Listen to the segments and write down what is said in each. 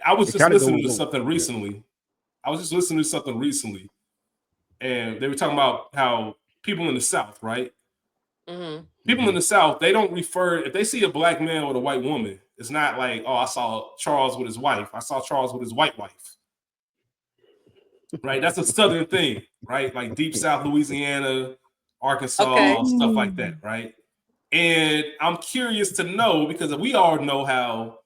I was It just kinda listening to goes on. something Yeah. recently. And they were talking about how people in the South, right? Mm-hmm. People in the South, they don't refer, if they see a black man with a white woman, it's not like, oh, I saw Charles with his wife. I saw Charles with his white wife. Right? That's a Southern thing, right? Like Deep South Louisiana, Arkansas, Okay. stuff like that, right? And I'm curious to know, because we all know how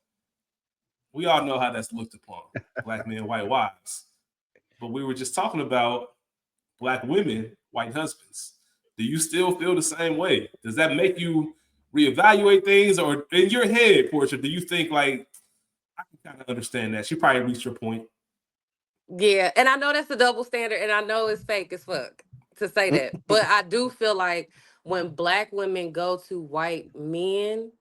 that's looked upon, black men, white wives. But we were just talking about black women, white husbands. Do you still feel the same way? Does that make you reevaluate things? Or in your head, Portia, do you think like, I can kind of understand that? She probably reached your point. Yeah, and I know that's a double standard, and I know it's fake as fuck to say that, but I do feel like when black women go to white men,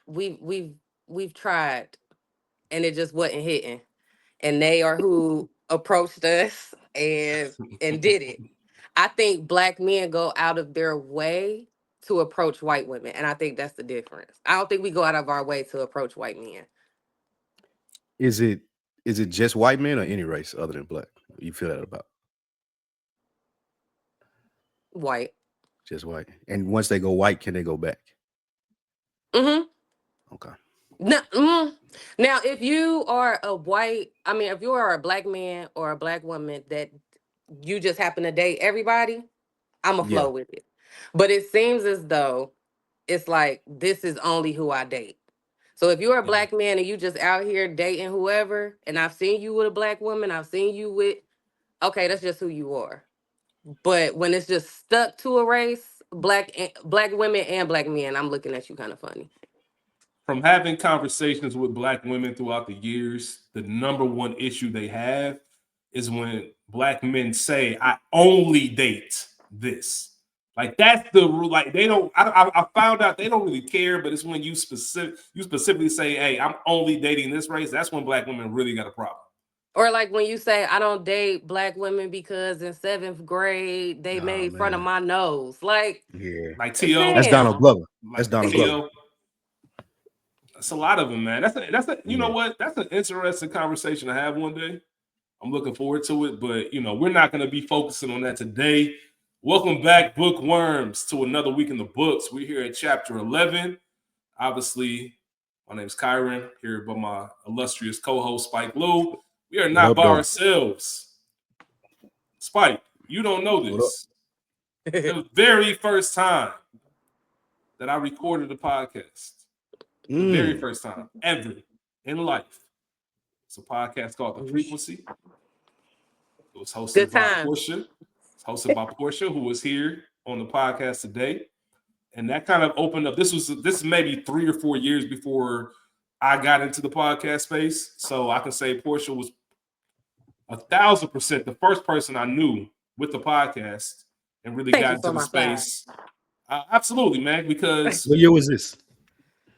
we've we've we've tried, and it just wasn't hitting, and they are who approached us and did it. I think black men go out of their way to approach white women, and I think that's the difference. I don't think we go out of our way to approach white men. Is it just white men or any race other than black? You feel that about White. just white? And once they go white, can they go back? Mm-hmm. Okay. Now, if you are a white, I mean, if you are a black man or a black woman that you just happen to date everybody, I'm a Yeah. flow with it. But it seems as though it's like this is only who I date. So if you're a black man and you just out here dating whoever, and I've seen you with a black woman, I've seen you with, okay, that's just who you are. But when it's just stuck to a race, black women and black men, I'm looking at you kind of funny. From having conversations with black women throughout the years, the number one issue they have is when black men say, I only date this. Like that's the rule. Like they don't. I found out they don't really care. But it's when you specifically say, "Hey, I'm only dating this race." That's when black women really got a problem. Or like when you say, I don't date black women because in 7th grade they Oh, made fun of man. my nose. Like, Yeah. Like T.O. That's Donald damn. Glover. That's Like Donald Glover. T.O. That's a lot of them, man. You know Yeah. what? That's an interesting conversation to have one day. I'm looking forward to it, but we're not going to be focusing on that today. Welcome back, bookworms, to another week in the books. We're here at chapter 11. Obviously, my name's Kyron, here by my illustrious co-host Spike Lou. We are not up, by though? ourselves. Spike, you don't know What this. The very first time that I recorded a podcast, the very first time ever in life, it's a podcast called The Frequency. It was hosted Good by times. Portia. It's hosted by Portia, who was here on the podcast today. And that kind of opened up. This is maybe 3 or 4 years before I got into the podcast space. So I can say Portia was 1,000% the first person I knew with the podcast and really Thank got you into for the my side. space. Absolutely, man, because What year was this?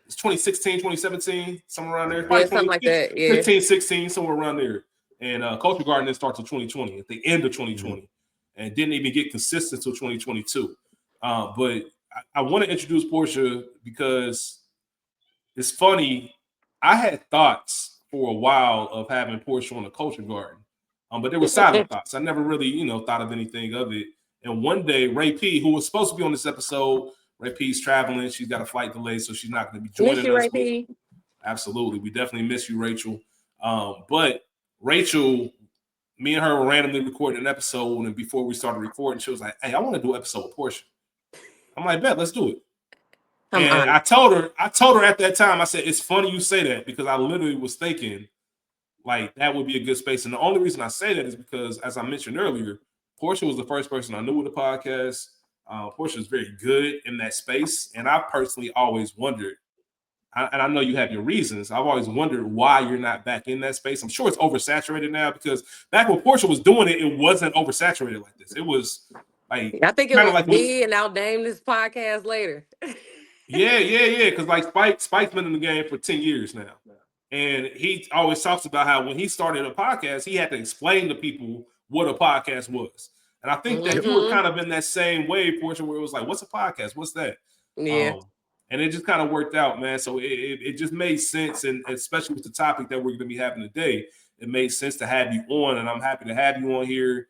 it's 2016, 2017, somewhere around there. Yeah, Probably something like that. Yeah. 15, 16, somewhere around there. And Culture Garden didn't start until 2020, at the end of 2020, and didn't even get consistent until 2022. But I want to introduce Portia because it's funny. I had thoughts for a while of having Portia on the Culture Garden, but there were silent thoughts. I never really, thought of anything of it. And one day, Ray P, who was supposed to be on this episode, Ray P's traveling. She's got a flight delay, so she's not going to be Miss joining you, us. Ray P. Absolutely. We definitely miss you, Rachel. But Rachel, me and her were randomly recording an episode, and before we started recording, she was like, hey, I want to do an episode with Portia. I'm like, bet, let's do it. I'm And honored. I told her at that time, I said, it's funny you say that because I literally was thinking like that would be a good space. And the only reason I say that is because, as I mentioned earlier, Portia was the first person I knew with the podcast. Portia is very good in that space. And I personally always wondered, and I know you have your reasons, I've always wondered why you're not back in that space. I'm sure it's oversaturated now because back when Portia was doing it, it wasn't oversaturated like this. It was like I think it kind was of like me, and I'll name this podcast later. Yeah. Because like Spike's been in the game for 10 years now. And he always talks about how when he started a podcast, he had to explain to people what a podcast was. And I think that you were kind of in that same way, Portia, where it was like, what's a podcast? What's that? Yeah. And it just kind of worked out, man. So it just made sense, and especially with the topic that we're going to be having today, it made sense to have you on, and I'm happy to have you on here.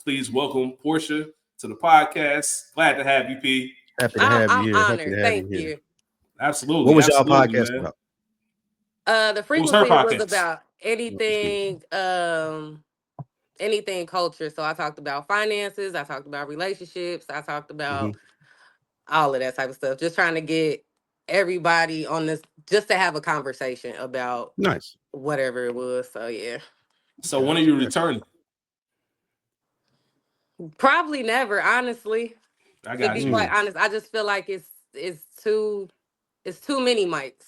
Please welcome Portia to the podcast. Glad to have you, P. Happy to have I'm you here. Happy honored. to have you Thank here. you. Absolutely. What was y'all absolutely, podcast man. about? The What was her frequency was podcast? about anything, anything culture. So I talked about finances, I talked about relationships, I talked about all of that type of stuff. Just trying to get everybody on this, just to have a conversation about Nice. whatever it was. So yeah. So when are you returning? Probably never, honestly. I To got be you. quite honest, I just feel like it's too many mics.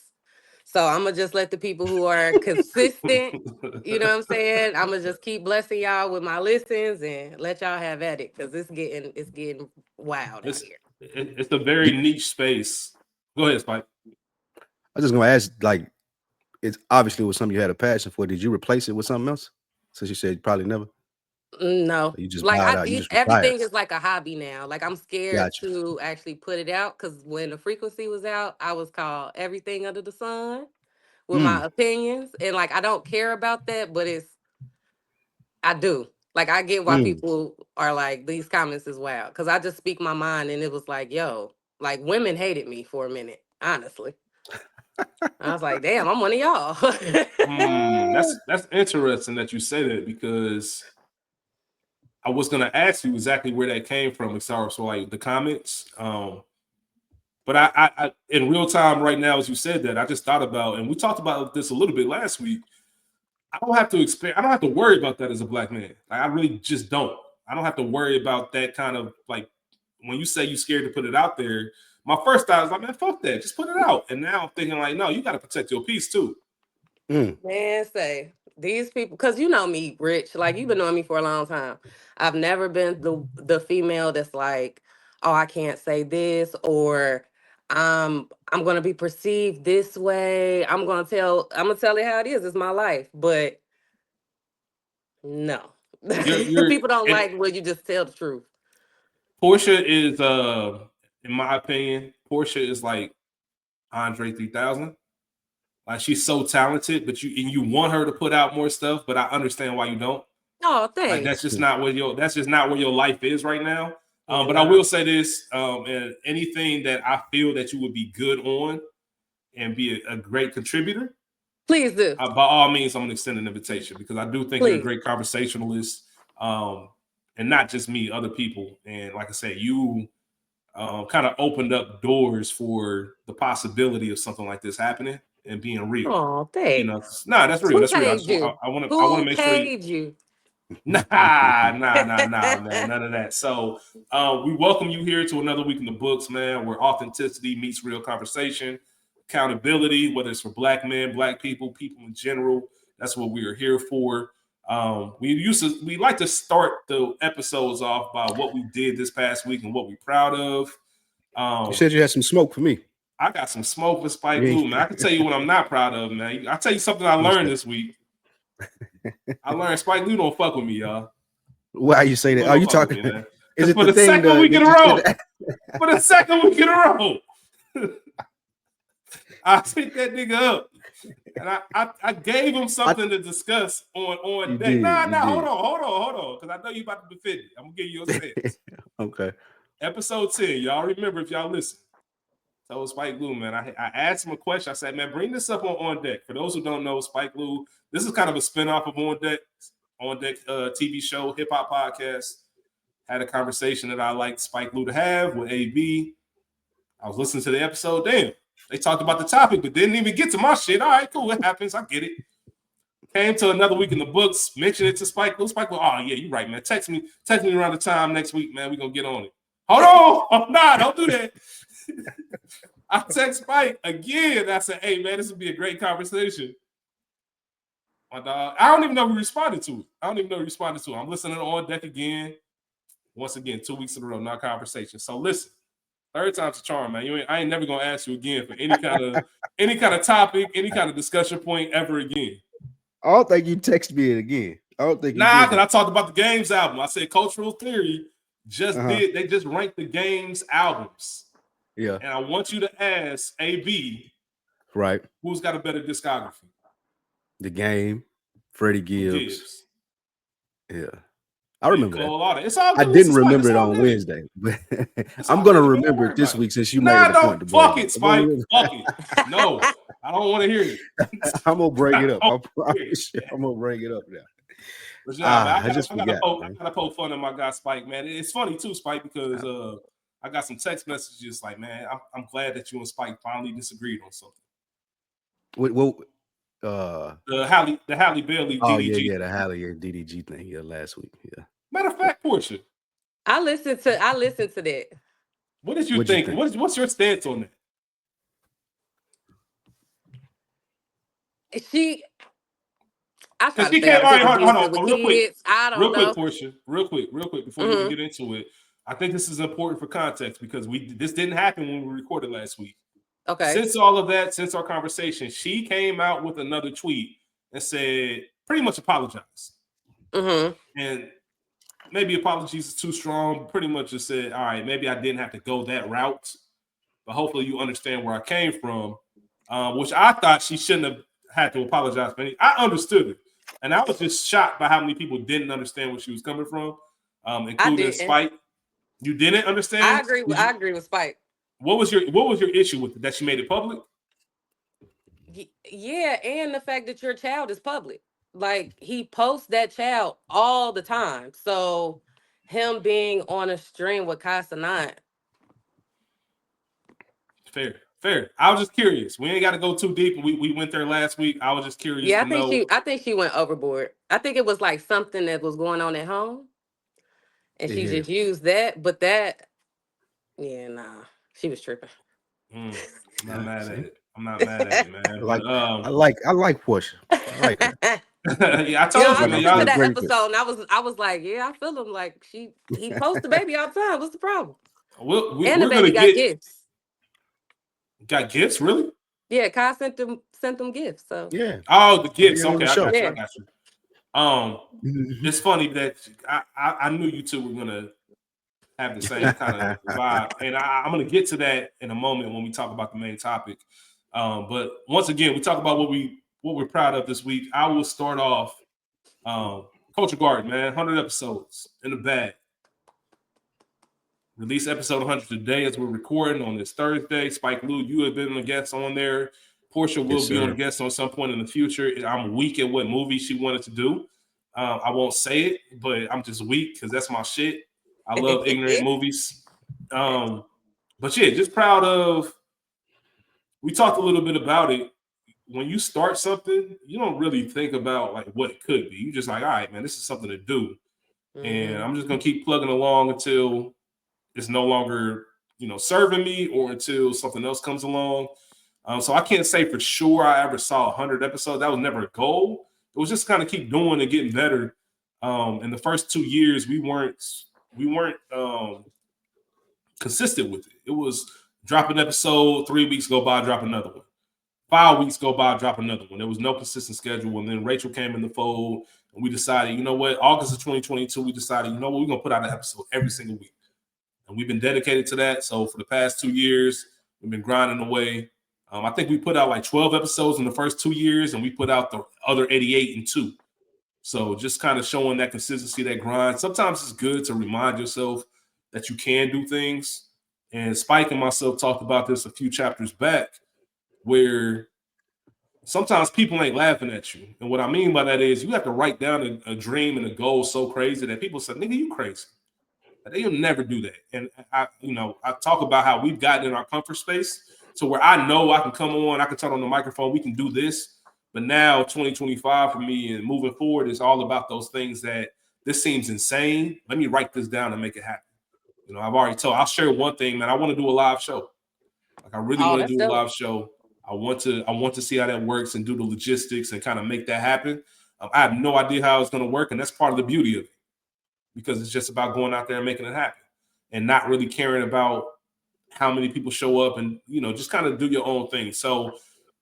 So I'm gonna just let the people who are consistent, you know what I'm saying? I'm gonna just keep blessing y'all with my listens and let y'all have at it, because it's getting wild out here. It's a very niche space. Go ahead, Spike. I was just gonna ask, like, it's obviously was something you had a passion for. Did you replace it with something else? Since you said probably never. No, You just like bowed out. You just retired. everything is like a hobby now. Like I'm scared Gotcha. to actually put it out, because when the frequency was out, I was called everything under the sun with my opinions, and like I don't care about that, but I do. Like I get why people are like, these comments is wild, because I just speak my mind, and it was like, yo, like women hated me for a minute, honestly. I was like, damn, I'm one of y'all. That's interesting that you say that, because I was gonna ask you exactly where that came from, as far as like the comments. But I in real time right now, as you said that, I just thought about, and we talked about this a little bit last week. I don't have to worry about that as a black man. Like, I really just don't. I don't have to worry about that kind of, like, when you say you're scared to put it out there. My first thought is like, man, fuck that, just put it out. And now I'm thinking like, no, you got to protect your peace too. Man, say these people, because you know me, Rich. Like you've been knowing me for a long time. I've never been the female that's like, oh, I can't say this, or I'm gonna be perceived this way. I'm gonna tell it how it is. It's my life. But no, people don't like when you just tell the truth. Portia is, in my opinion, Portia is like Andre 3000. Like, she's so talented, but you want her to put out more stuff, but I understand why you don't. Oh, thanks. Like, that's just not where your life is right now. But I will say this, and anything that I feel that you would be good on and be a great contributor, please do. By all means, I'm gonna extend an invitation, because I do think you're a great conversationalist, and not just me, other people. And like I said, you kind of opened up doors for the possibility of something like this happening and being real. Oh, thanks. You know, that's real. That's real. I want to make sure. You? Nah, man, none of that. So we welcome you here to another week in the books, man, where authenticity meets real conversation, accountability, whether it's for black men, black people in general. That's what we are here for. We like to start the episodes off by what we did this past week and what we're proud of. You said you had some smoke for me. I got some smoke for Spike Lee, man. I can tell you what I'm not proud of, man. I'll tell you something I learned this week. I learned Spike Lee don't fuck with me, y'all. Why you say that? Are you talking? Is it for the second week in a row? For the second week in a row, I picked that nigga up, and I gave him something to discuss on deck. Hold on, because I know you about to defend it. I'm gonna give you your stance. Okay. Episode 10, y'all remember if y'all listen. So Spike Lee, man, I asked him a question. I said, man, bring this up on deck. For those who don't know, Spike Lee, this is kind of a spinoff of On Deck TV show, hip hop podcast. Had a conversation that I liked Spike Lee to have with AB. I was listening to the episode. Damn, they talked about the topic, but didn't even get to my shit. All right, cool. It happens. I get it. Came to another week in the books, mentioned it to Spike Lee. Spike Lee, oh yeah, you're right, man. Text me around the time next week, man. We're gonna get on it. Hold on. Nah, don't do that. I text Spike again. I said, hey, man, this would be a great conversation. My dog, I don't even know if he responded to it. I'm listening on deck again. Once again, 2 weeks in a row, not conversation. So listen, third time's a charm, man. I ain't never gonna ask you again for any kind of topic, any kind of discussion point ever again. I don't think you text me it again. I don't think. Nah, because I talked about the Games album. I said Cultural Theory they just ranked the Games albums. Yeah. And I want you to ask AB, Right. who's got a better discography? The Game, Freddie Gibbs. Gibbs. Yeah. I remember that. Cole Lauder. It's all I good. didn't Spike. remember It's it all on good. Wednesday, but It's I'm all gonna good. Don't remember worry it this about week since you Nah, made it a point to bring fuck it, Spike. Fuck it. No, I don't want to hear it. I'm gonna bring it up. I don't promise you, I'm gonna bring it up now. But yeah, man, I just forgot. I gotta poke fun at my guy Spike, man. It's funny too, Spike, because I got some text messages like, man, I'm glad that you and Spike finally disagreed on something. What The Halle Bailey oh DDG. yeah, the Halle and DDG thing last week. Yeah. Matter of fact, Portia, I listened to that. what did you What'd you think? think? What's your stance on that? I try to She stay can't. out All of right, people's hold business on, with real quick. kids. I don't Real know. quick, Portia. Real quick, before you even get into it. I think this is important for context because this didn't happen when we recorded last week. Okay. Since all of that, since our conversation, she came out with another tweet and said, pretty much apologized. And maybe apologies is too strong. Pretty much just said, all right, maybe I didn't have to go that route, but hopefully you understand where I came from, which I thought she shouldn't have had to apologize for. I understood it. And I was just shocked by how many people didn't understand where she was coming from, including Spike. You didn't understand? I agree with Spike. What was your issue with it? That she made it public? Yeah, and the fact that your child is public. Like, he posts that child all the time. So him being on a stream with Casanat. Fair. I was just curious. We ain't got to go too deep. We went there last week. I was just curious. Yeah, I think she went overboard. I think it was like something that was going on at home, and she just used that. But that, yeah, nah, she was tripping. I'm not mad at it. I'm not mad at it, man. I like Portia. I like her. Yeah, I told you. I Man, listened y'all to that episode, and I was like, yeah, I feel him. Like he posts the baby all the time. What's the problem? And the baby got gifts. Got gifts, really? Yeah, Kai sent them gifts. So yeah. Oh, the gifts. Okay, I got you. It's funny that I knew you two were gonna have the same kind of vibe, and I'm gonna get to that in a moment when we talk about the main topic. But once again, we talk about what we're proud of this week. I will start off. Culture Garden, man, 100 episodes in the bag. Release episode 100 today as we're recording on this Thursday. Spike Lou, you have been a guest on there. Portia will be on a guest on some point in the future. I'm weak at what movie she wanted to do. I won't say it, but I'm just weak because that's my shit. I love ignorant movies. But yeah, just proud of. We talked a little bit about it. When you start something, you don't really think about like what it could be. You just like, all right, man, this is something to do, and I'm just gonna keep plugging along until it's no longer, serving me, or until something else comes along. So I can't say for sure I ever saw 100 episodes. That was never a goal. It was just kind of keep doing and getting better. In the first 2 years, we weren't consistent with it. It was drop an episode, 3 weeks go by, drop another one. 5 weeks go by, drop another one. There was no consistent schedule. And then Rachel came in the fold, and we decided, you know what, August of 2022, we decided, you know what, we're going to put out an episode every single week. And we've been dedicated to that. So for the past 2 years, we've been grinding away. I think we put out like 12 episodes in the first 2 years, and we put out the other 88 in 2. So just kind of showing that consistency, that grind. Sometimes it's good to remind yourself that you can do things. And Spike and myself talked about this a few chapters back, where sometimes people ain't laughing at you. And what I mean by that is you have to write down a dream and a goal so crazy that people say, nigga, you crazy. They'll never do that. And I talk about how we've gotten in our comfort space to where I know I can come on, I can turn on the microphone, we can do this. But now 2025 for me and moving forward is all about those things that this seems insane. Let me write this down and make it happen. I've already I'll share one thing, man. I want to do a live show. Like I really want to do a live show. I want to see how that works and do the logistics and kind of make that happen. I have no idea how it's going to work, and that's part of the beauty of it, because it's just about going out there and making it happen and not really caring about how many people show up and, just kind of do your own thing. So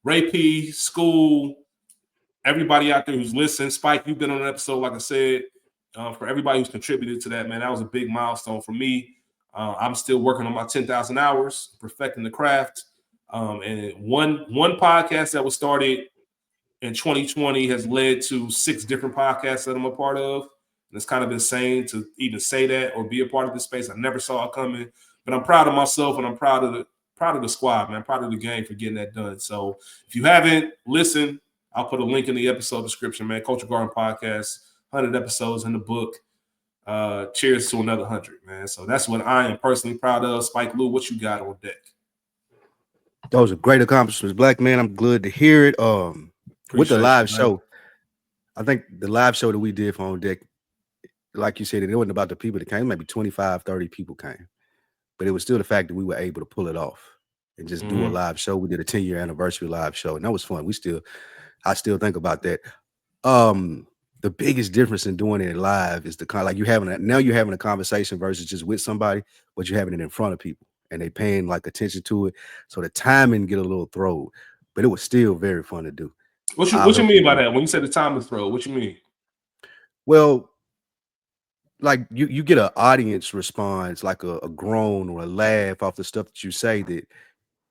Ray P, School, everybody out there who's listening, Spike, you've been on an episode, like I said, for everybody who's contributed to that, man, that was a big milestone for me. I'm still working on my 10,000 hours, perfecting the craft. And one podcast that was started in 2020 has led to 6 different podcasts that I'm a part of. And it's kind of insane to even say that or be a part of this space. I never saw it coming, but I'm proud of myself and I'm proud of the squad, man. I'm proud of the game for getting that done. So if you haven't listened, I'll put a link in the episode description, man. Culture Garden Podcast, 100 episodes in the book. Cheers to another 100, man. So that's what I am personally proud of. Spike Lou, what you got on deck? Those are great accomplishments, Black man. I'm glad to hear it. With the live show, I think the live show that we did for On Deck, like you said, it wasn't about the people that came. Maybe 25, 30 people came. But it was still the fact that we were able to pull it off and just do a live show. We did a 10-year anniversary live show, and that was fun. I still think about that. The biggest difference in doing it live is the kind like you're having a conversation versus just with somebody, but you're having it in front of people and they paying like attention to it. So the timing get a little thrown, but it was still very fun to do. What you mean by that? When you say the time is thrown, what you mean? Well, like you get an audience response, like a groan or a laugh off the stuff that you say that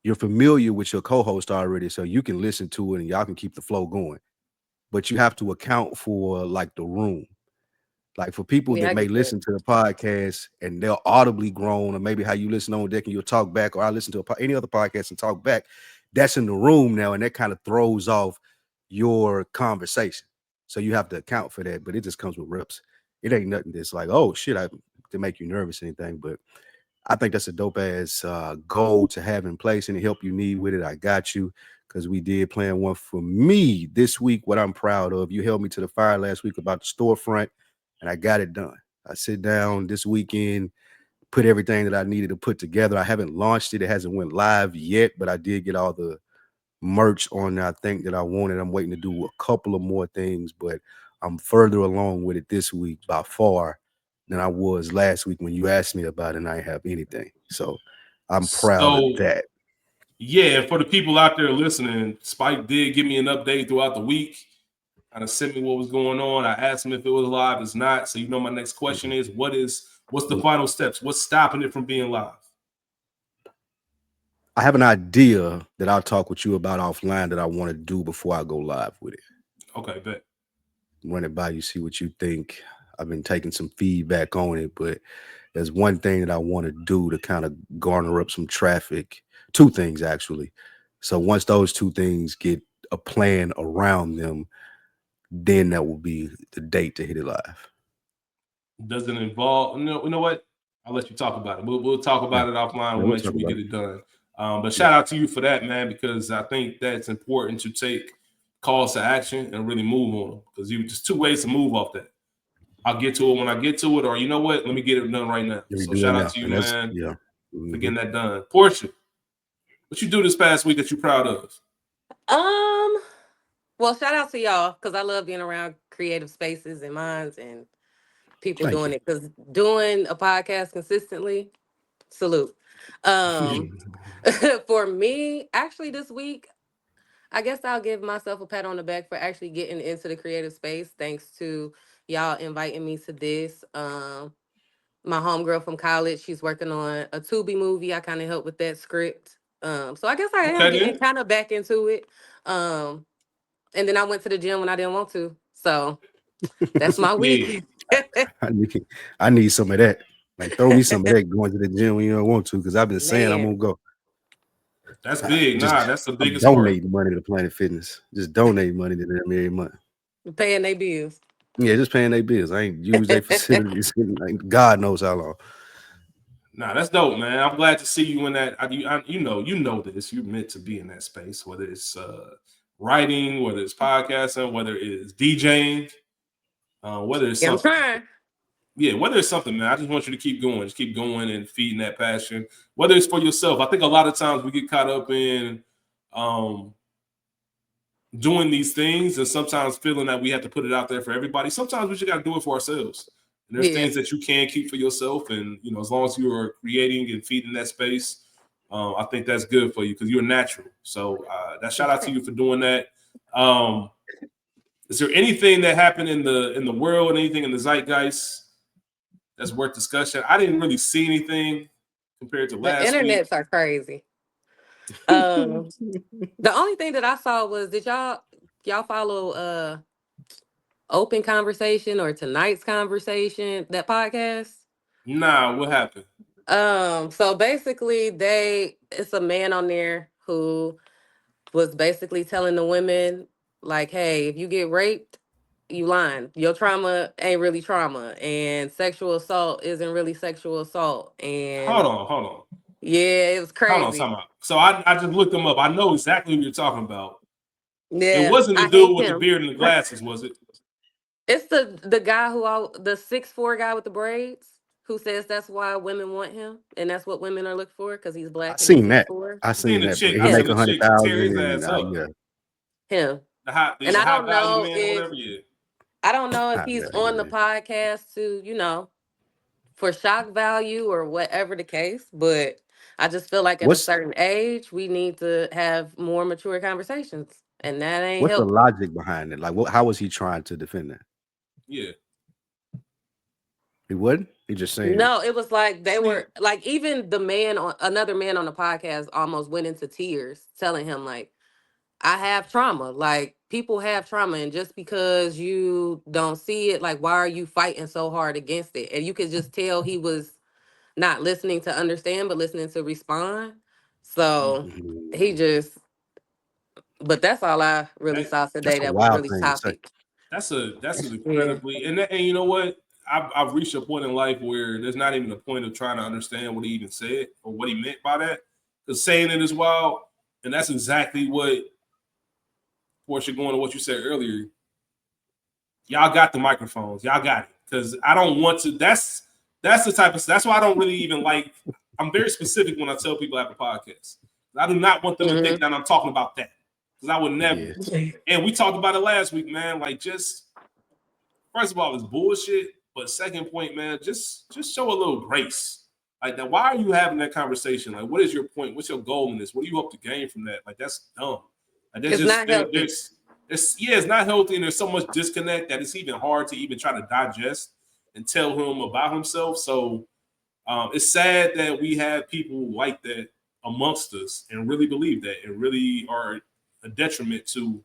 you're familiar with your co-host already, so you can listen to it and y'all can keep the flow going. But you have to account for like the room. Like for people that may listen to the podcast and they'll audibly groan, or maybe how you listen on deck and you'll talk back, or I listen to any other podcast and talk back. That's in the room now, and that kind of throws off your conversation. So you have to account for that, but it just comes with reps. It ain't nothing that's like, oh shit, to make you nervous or anything. But I think that's a dope ass goal to have in place. Any help you need with it, I got you. Because we did plan one for me this week. What I'm proud of, you held me to the fire last week about the storefront, and I got it done. I sit down this weekend, put everything that I needed to put together. I haven't launched it. It hasn't went live yet, but I did get all the merch on there. I think that I wanted. I'm waiting to do a couple of more things, but I'm further along with it this week by far than I was last week when you asked me about it and I didn't have anything. So I'm proud of that. Yeah, for the people out there listening, Spike did give me an update throughout the week. Kind of sent me what was going on. I asked him if it was live. It's not. So my next question is, what's the final steps? What's stopping it from being live? I have an idea that I'll talk with you about offline that I want to do before I go live with it. Okay, bet. Run it by you, see what you think. I've been taking some feedback on it, but there's one thing that I want to do to kind of garner up some traffic. 2 things, actually. So once those 2 things get a plan around them, then that will be the date to hit it live. Does it involve, you know what? I'll let you talk about it. We'll talk about it offline. We'll make sure we get it done. But shout out to you for that, man, because I think that's important to take calls to action and really move on them. Because there's 2 ways to move off that. I'll get to it when I get to it, or you know what? Let me get it done right now. So shout out to you, man, for getting that done. Portia, what you do this past week that you're proud of? Well, shout out to y'all because I love being around creative spaces and minds and people doing it. Because doing a podcast consistently, salute. For me, actually, this week, I guess I'll give myself a pat on the back for actually getting into the creative space. Thanks to y'all inviting me to this. My homegirl from college, she's working on a Tubi movie. I kind of helped with that script. So I guess I am getting kind of back into it. And then I went to the gym when I didn't want to. So that's my week. I need some of that. Like throw me some of that going to the gym when you don't want to, because I've been saying I'm gonna go. That's big. That's the biggest donate money to Planet Fitness. Just donate money to them every month. Paying their bills. Yeah, just paying their bills. I ain't use their facilities in like God knows how long. Nah, that's dope, man. I'm glad to see you in that. You know this. You're meant to be in that space, whether it's writing, whether it's podcasting, whether it's DJing, whether it's something. I'm trying. Yeah, whether it's something, man. I just want you to keep going. Just keep going and feeding that passion. Whether it's for yourself. I think a lot of times we get caught up in doing these things and sometimes feeling that we have to put it out there for everybody. Sometimes we just got to do it for ourselves. And there's things that you can keep for yourself. And, as long as you are creating and feeding that space, I think that's good for you because you're natural. So that shout out to you for doing that. Is there anything that happened in the world, anything in the zeitgeist that's worth discussion. I didn't really see anything compared to The last week. internets are crazy. The only thing that I saw was, did y'all follow Open Conversation or Tonight's Conversation, that podcast? Nah, what happened? So basically it's a man on there who was basically telling the women, like, hey, if you get raped, you lying. Your trauma ain't really trauma, and sexual assault isn't really sexual assault. And Hold on. yeah, it was crazy. Time out. So I just looked them up. I know exactly what you're talking about. It Yeah, wasn't the I hate dude with the him. beard and the glasses, was it? It's the guy the 6'4" guy with the braids, who says that's why women want him, and that's what women are looking for, because he's I black and he's seen that. 6'4". I I seen seen the that. chick. He I Him, seen make the chick tear 100,000, his and ass up. yeah, him. The And I high don't value know man or if whatever. Yeah. I don't know if hot he's value, on the man. podcast to, for shock value or whatever the case, but I just feel like at a What's certain age we need to have more mature conversations, and that ain't what's the helping. logic behind it? Like, how was he trying to defend that? Yeah. He wouldn't. He just saying. No, it was like they were like, even another man on the podcast almost went into tears telling him, like, I have trauma. Like, people have trauma, and just because you don't see it, like, why are you fighting so hard against it? And you could just tell he was not listening to understand, but listening to respond. So he Mhm. just, but that's all I really That saw That's today a that was wild really thing to say. topic. that's an Yeah. incredibly and you know what? I've reached a point in life where there's not even a point of trying to understand what he even said or what he meant by that. Because saying it is wild, and that's exactly what Portia, going to what you said earlier. Y'all got the microphones. Y'all got it. Because I don't want to. That's the type of. That's why I don't really even like. I'm very specific when I tell people I have a podcast. I do not want them to think that I'm talking about that, because I would never. Yeah. And we talked about it last week, man. Like, just first of all, it's bullshit. But second point, man, just show a little grace. Like that. Why are you having that conversation? Like, what is your point? What's your goal in this? What do you hope to gain from that? Like, that's dumb. Like, that's It's just not healthy. it's not healthy, and there's so much disconnect that it's even hard to even try to digest and tell him about himself. So it's sad that we have people like that amongst us and really believe that and really are a detriment to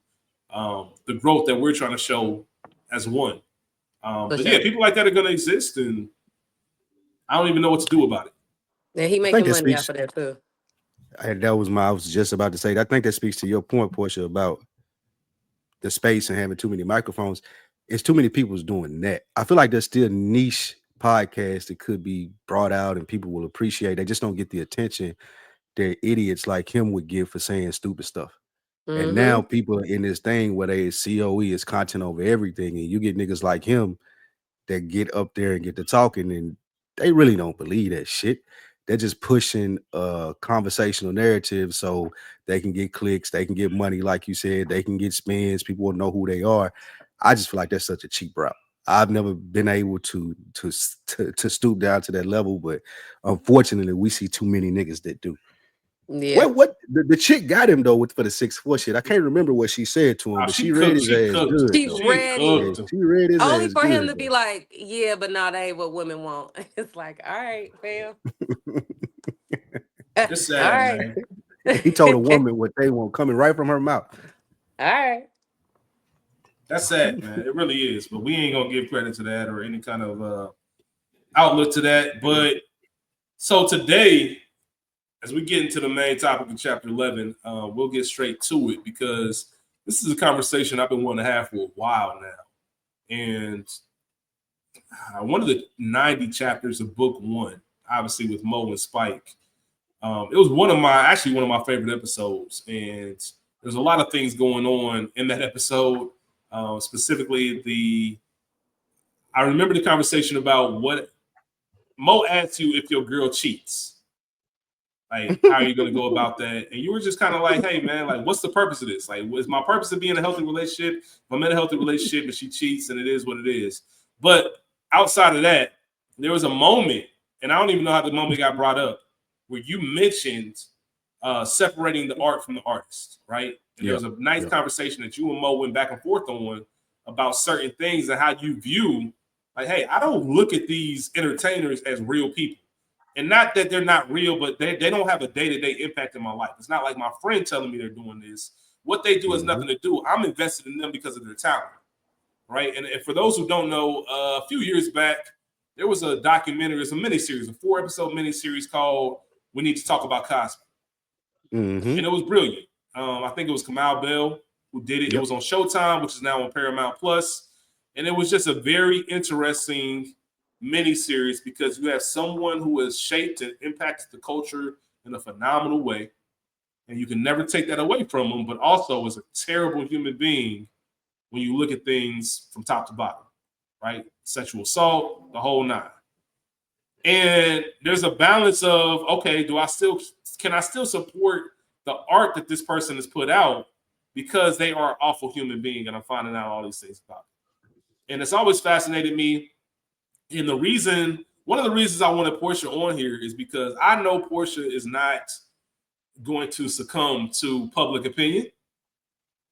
the growth that we're trying to show as one. For But yeah, sure. people like that are going to exist, and I don't even know what to do about it. And he I think making that money speaks. off of that too. And that was I was just about to say. I think that speaks to your point, Portia, about the space and having too many microphones. It's too many people's doing that. I feel like there's still niche podcasts that could be brought out and people will appreciate. They just don't get the attention that idiots like him would give for saying stupid stuff. And now Mm-hmm. people are in this thing where they COE is content over everything, and you get niggas like him that get up there and get to talking, and they really don't believe that shit. They're just pushing a conversational narrative so they can get clicks, they can get money, like you said, they can get spins, people will know who they are. I just feel like that's such a cheap route. I've never been able to stoop down to that level, but unfortunately, we see too many niggas that do. Yeah. What the chick got him though for the 6'4" shit. I can't remember what she said to him, but She she read cooked. his She ass cooked him. good She though. She read Yeah, it cooked him. she read his only ass for him good to be though. like, yeah, but no, that ain't what women want. It's like, all right, fam. All It's sad, right. man. He told a woman what they want coming right from her mouth. All right. That's sad, man. It really is. But we ain't gonna give credit to that or any kind of outlook to that. But so today, as we get into the main topic of chapter 11, we'll get straight to it, because this is a conversation I've been wanting to have for a while now. And one of the 90 chapters of book one, obviously with Mo and Spike, it was one of my favorite episodes. And there's a lot of things going on in that episode. Specifically, I remember the conversation about what Mo asked you if your girl cheats. Like, how are you going to go about that? And you were just kind of like, hey, man, like, what's the purpose of this? Like, is my purpose of being in a healthy relationship? If I'm in a healthy relationship and she cheats, and it is what it is. But outside of that, there was a moment, and I don't even know how the moment got brought up, where you mentioned separating the art from the artist, right? And there was a nice conversation that you and Mo went back and forth on about certain things and how you view Like, hey, I don't look at these entertainers as real people. And not that they're not real, but they don't have a day-to-day impact in my life. It's not like my friend telling me they're doing this. What they do has nothing to do. I'm invested in them because of their talent, right? And for those who don't know, a few years back, there was a documentary, it's a miniseries, a 4-episode miniseries called We Need to Talk About Cosby. And it was brilliant. I think it was Kamau Bell who did it. It was on Showtime, which is now on Paramount Plus. And it was just a very interesting miniseries because you have someone who has shaped and impacted the culture in a phenomenal way. And you can never take that away from him, but also is a terrible human being when you look at things from top to bottom, right? Sexual assault, the whole nine. And there's a balance of, okay, can I still support the art that this person has put out because they are an awful human being and I'm finding out all these things about it. And it's always fascinated me. And one of the reasons I wanted Portia on here is because I know Portia is not going to succumb to public opinion.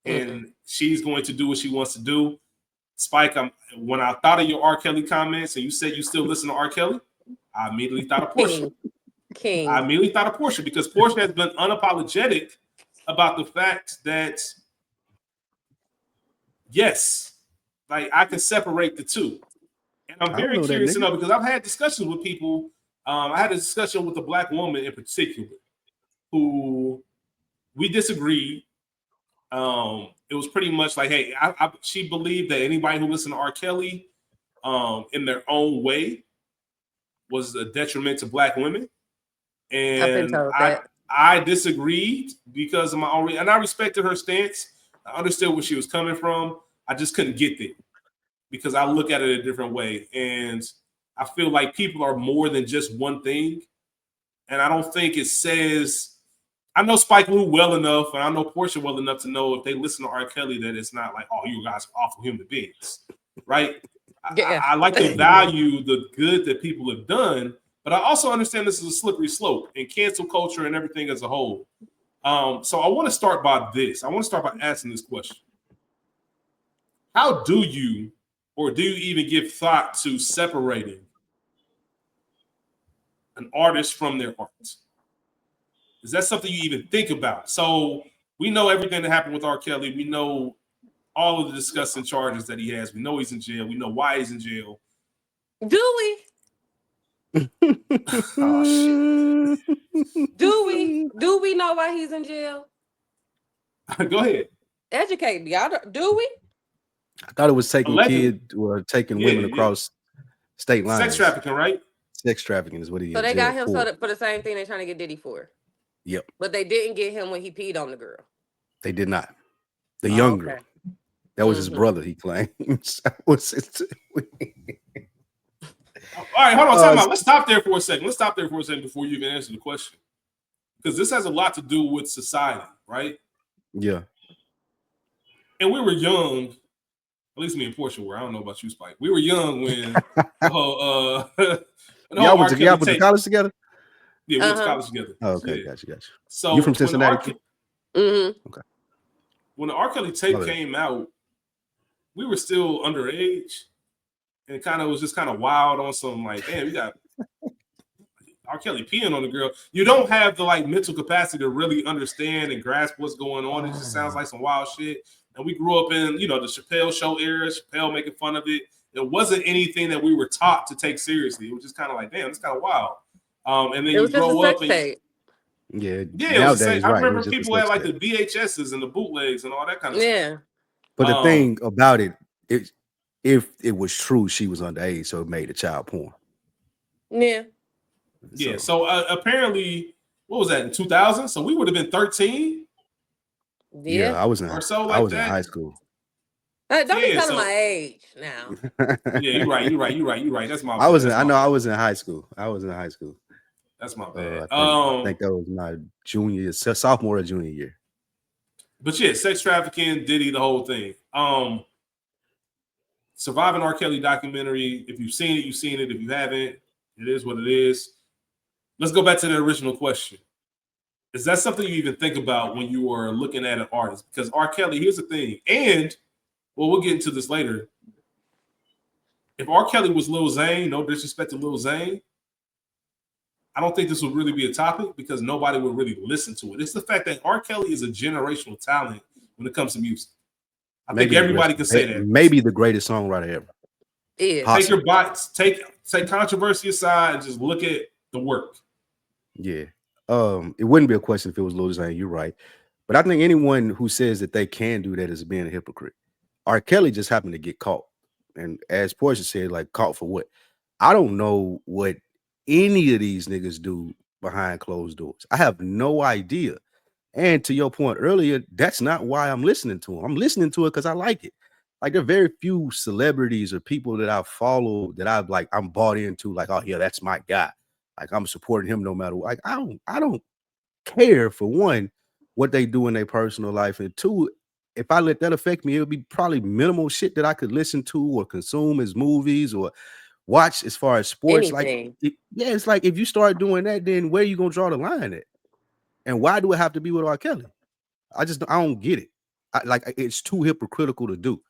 And she's going to do what she wants to do. Spike, when I thought of your R. Kelly comments and you said you still listen to R. Kelly, I immediately thought of Portia. I immediately thought of Portia because Portia has been unapologetic about the fact that, yes, like I can separate the two. And I'm very curious to know because I've had discussions with people. I had a discussion with a Black woman in particular who we disagreed. It was pretty much like, hey, she believed that anybody who listened to R. Kelly in their own way was a detriment to Black women. And I disagreed because of my own, and I respected her stance. I understood where she was coming from. I just couldn't get there because I look at it a different way. And I feel like people are more than just one thing. And I don't think it says, I know Spike Lee well enough, and I know Portia well enough to know if they listen to R. Kelly that it's not like, oh, you guys are awful human beings, right? I like to value the good that people have done, but I also understand this is a slippery slope and cancel culture and everything as a whole. So I want to start by this. I want to start by asking this question. How do you, or do you even give thought to separating an artist from their art? Is that something you even think about? So we know everything that happened with R. Kelly. We know all of the disgusting charges that he has. We know he's in jail. We know why he's in jail. Do we? Oh, shit. Do we know why he's in jail? Go ahead. Educate me. Do we? I thought it was taking women across state lines. Sex trafficking, right? Sex trafficking is what he is. So they got him for the same thing they're trying to get Diddy for. Yep. But they didn't get him when he peed on the girl. They did not. The young girl. That was his brother, he claims. All right, hold on. Time out. Let's stop there for a second. Before you even answer the question. Because this has a lot to do with society, right? Yeah. And we were young, at least me and Portia were. I don't know about you, Spike. We were young when y'all went to college together? Yeah, we went to college together. Oh, okay, yeah. Gotcha. So you from Cincinnati? Okay. When the R. Kelly tape came out, we were still underage, and it kind of was just kind of wild on some like, damn, we got R. Kelly peeing on the girl. You don't have the like mental capacity to really understand and grasp what's going on. It just sounds like some wild shit. And we grew up in, the Chappelle Show era, Chappelle making fun of it. It wasn't anything that we were taught to take seriously. It was just kind of like, damn, it's kind of wild. And then you grow up and nowadays, I remember people had like the VHSs and the bootlegs and all that kind of stuff. But the thing about it, if it was true, she was underage, so it made it child porn. Yeah. Yeah. So apparently, what was that in 2000? So we would have been 13. Yeah, I was in high school. Don't be telling my age now. Yeah, you're right. That's my bad. I was in high school. That's my bad. I think that was my sophomore or junior year. But yeah, sex trafficking, Diddy, the whole thing. Surviving R. Kelly documentary. If you've seen it, you've seen it. If you haven't, it is what it is. Let's go back to the original question. Is that something you even think about when you are looking at an artist? Because R. Kelly, here's the thing, and we'll get into this later. if R. Kelly was Lil Zane, no disrespect to Lil Zane, I don't think this would really be a topic because nobody would really listen to it. It's the fact that R. Kelly is a generational talent when it comes to music. I think everybody can say that. Maybe the greatest songwriter ever. Yeah. Take your box, take controversy aside and just look at the work. Yeah. It wouldn't be a question if it was Lil Zane. You're right. But I think anyone who says that they can do that is being a hypocrite. R. Kelly just happened to get caught. And as Portia said, like, caught for what? I don't know what any of these niggas do behind closed doors. I have no idea. And to your point earlier, that's not why I'm listening to him. I'm listening to it because I like it. Like, there are very few celebrities or people that I follow that I'm bought into, like, oh yeah, that's my guy. Like, I'm supporting him no matter what. Like, I don't care, for one, what they do in their personal life, and two, if I let that affect me, it would be probably minimal shit that I could listen to or consume as movies or watch as far as sports. Anything. It's like if you start doing that, then where are you gonna draw the line at? And why do it have to be with R. Kelly? I don't get it. It's too hypocritical to do.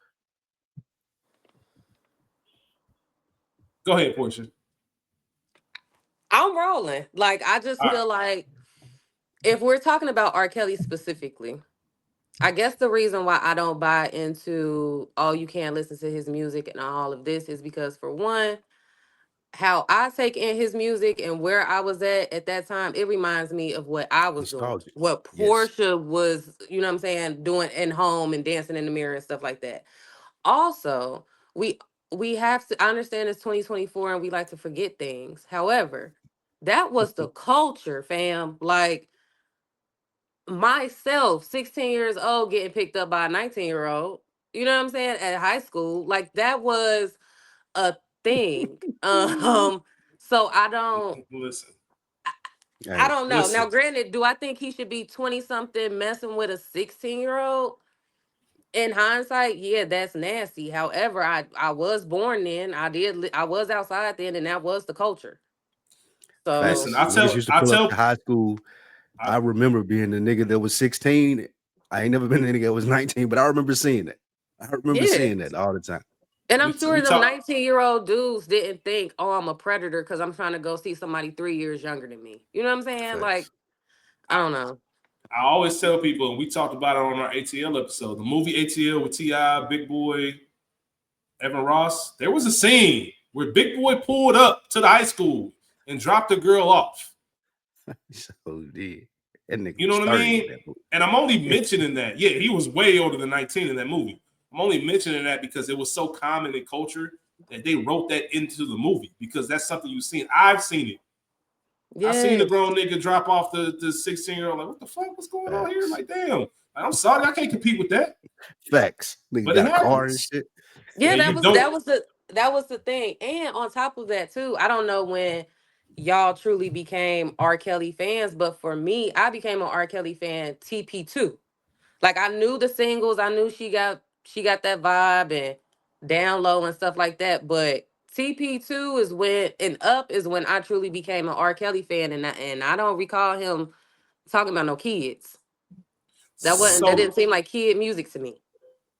Go ahead, Portia. I'm rolling. Like, I just feel like if we're talking about R. Kelly specifically, I guess the reason why I don't buy into, oh, you can't listen to his music and all of this is because, for one, how I take in his music and where I was at that time, it reminds me of what I was doing, Nostalgic. what Yes. Portia was, you know what I'm saying, doing in home and dancing in the mirror and stuff like that. Also, we have to, I understand it's 2024 and we like to forget things. However, that was the culture, fam. Like, myself, 16 years old, getting picked up by a 19-year-old, you know what I'm saying, at high school, like, that was a thing. So I don't Listen. I don't know. Listen. Now, granted, do I think he should be 20 something messing with a 16-year-old? In hindsight, yeah, that's nasty. However, I was born then. I was outside then, and that was the culture. So Listen, Niggas used to pull up to high school. I I remember being the nigga that was 16. I ain't never been the nigga that was 19, but I remember seeing that. I remember yeah. seeing that all the time. And I'm We- sure we them talk- 19-year-old dudes didn't think, oh, I'm a predator because I'm trying to go see somebody 3 years younger than me. You know what I'm saying? Facts. Like, I don't know. I always tell people, and we talked about it on our ATL episode, the movie ATL with T.I., Big Boy, Evan Ross, there was a scene where Big Boy pulled up to the high school and dropped the girl off. So did. That nigga You know was what I 30 in mean? that movie. And I'm only mentioning that. Yeah, he was way older than 19 in that movie. I'm only mentioning that because it was so common in culture that they wrote that into the movie because that's something you've seen. I've seen it. I seen the Yes. grown nigga drop off the 16-year-old. Like, what the fuck? What's going on here? Like, damn. I'm sorry, I can't compete with that. Facts. Nigga But got it a car and happens. shit. Yeah, And that you was don't. that was the thing. And on top of that too, I don't know when y'all truly became R. Kelly fans, but for me, I became an R. Kelly fan TP2. Like, I knew the singles, I knew she got that vibe and Down Low and stuff like that. But TP2 is when, and Up is when I truly became an R. Kelly fan, and I don't recall him talking about no kids. That didn't seem like kid music to me.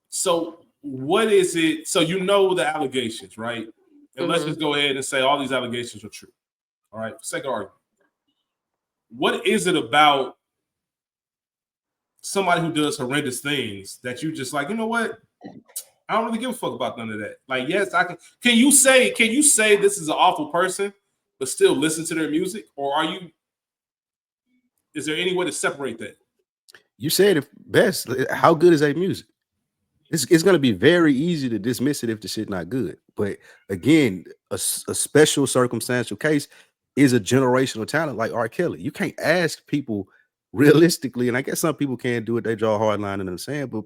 So what is it? So you know the allegations, right? And let's just go ahead and say all these allegations are true. All right, for sake of argument. What is it about somebody who does horrendous things that you just like, you know what? I don't really give a fuck about none of that. Like, yes, I can. Can you say this is an awful person, but still listen to their music? Or is there any way to separate that? You said it best. How good is that music? It's going to be very easy to dismiss it if the shit not good. But again, a special circumstantial case is a generational talent like R. Kelly. You can't ask people realistically, and I guess some people can't do it. They draw a hard line in the sand, but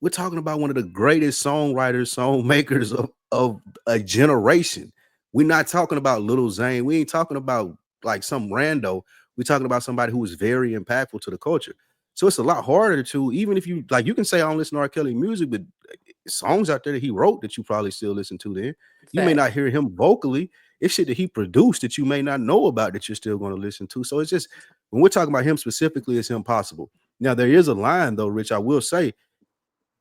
we're talking about one of the greatest songwriters, song makers of a generation. We're not talking about Lil Zane. We ain't talking about like some rando. We're talking about somebody who is very impactful to the culture. So it's a lot harder to, even if you like, you can say I don't listen to R. Kelly music, but songs out there that he wrote that you probably still listen to then. You may not hear him vocally. It's shit that he produced that you may not know about that you're still going to listen to. So it's just, when we're talking about him specifically, it's impossible. Now, there is a line though, Rich, I will say,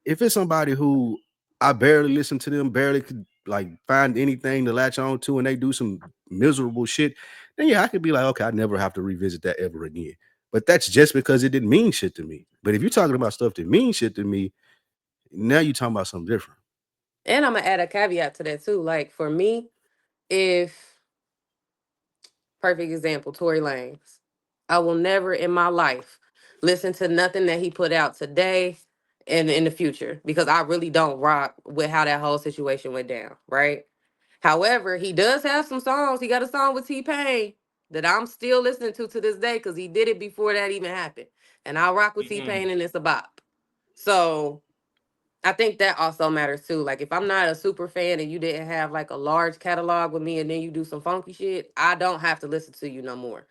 if it's somebody who I barely listen to them, barely could like find anything to latch on to and they do some miserable shit, then yeah, I could be like, okay, I never have to revisit that ever again. But that's just because it didn't mean shit to me. But if you're talking about stuff that means shit to me, now you're talking about something different. And I'm gonna add a caveat to that too. Like for me, if perfect example, Tory Lanez, I will never in my life listen to nothing that he put out today and in the future because I really don't rock with how that whole situation went down, right? However, he does have some songs. He got a song with T-Pain that I'm still listening to this day because he did it before that even happened. And I rock with T-Pain and it's a bop. So I think that also matters too. Like if I'm not a super fan and you didn't have like a large catalog with me and then you do some funky shit, I don't have to listen to you no more.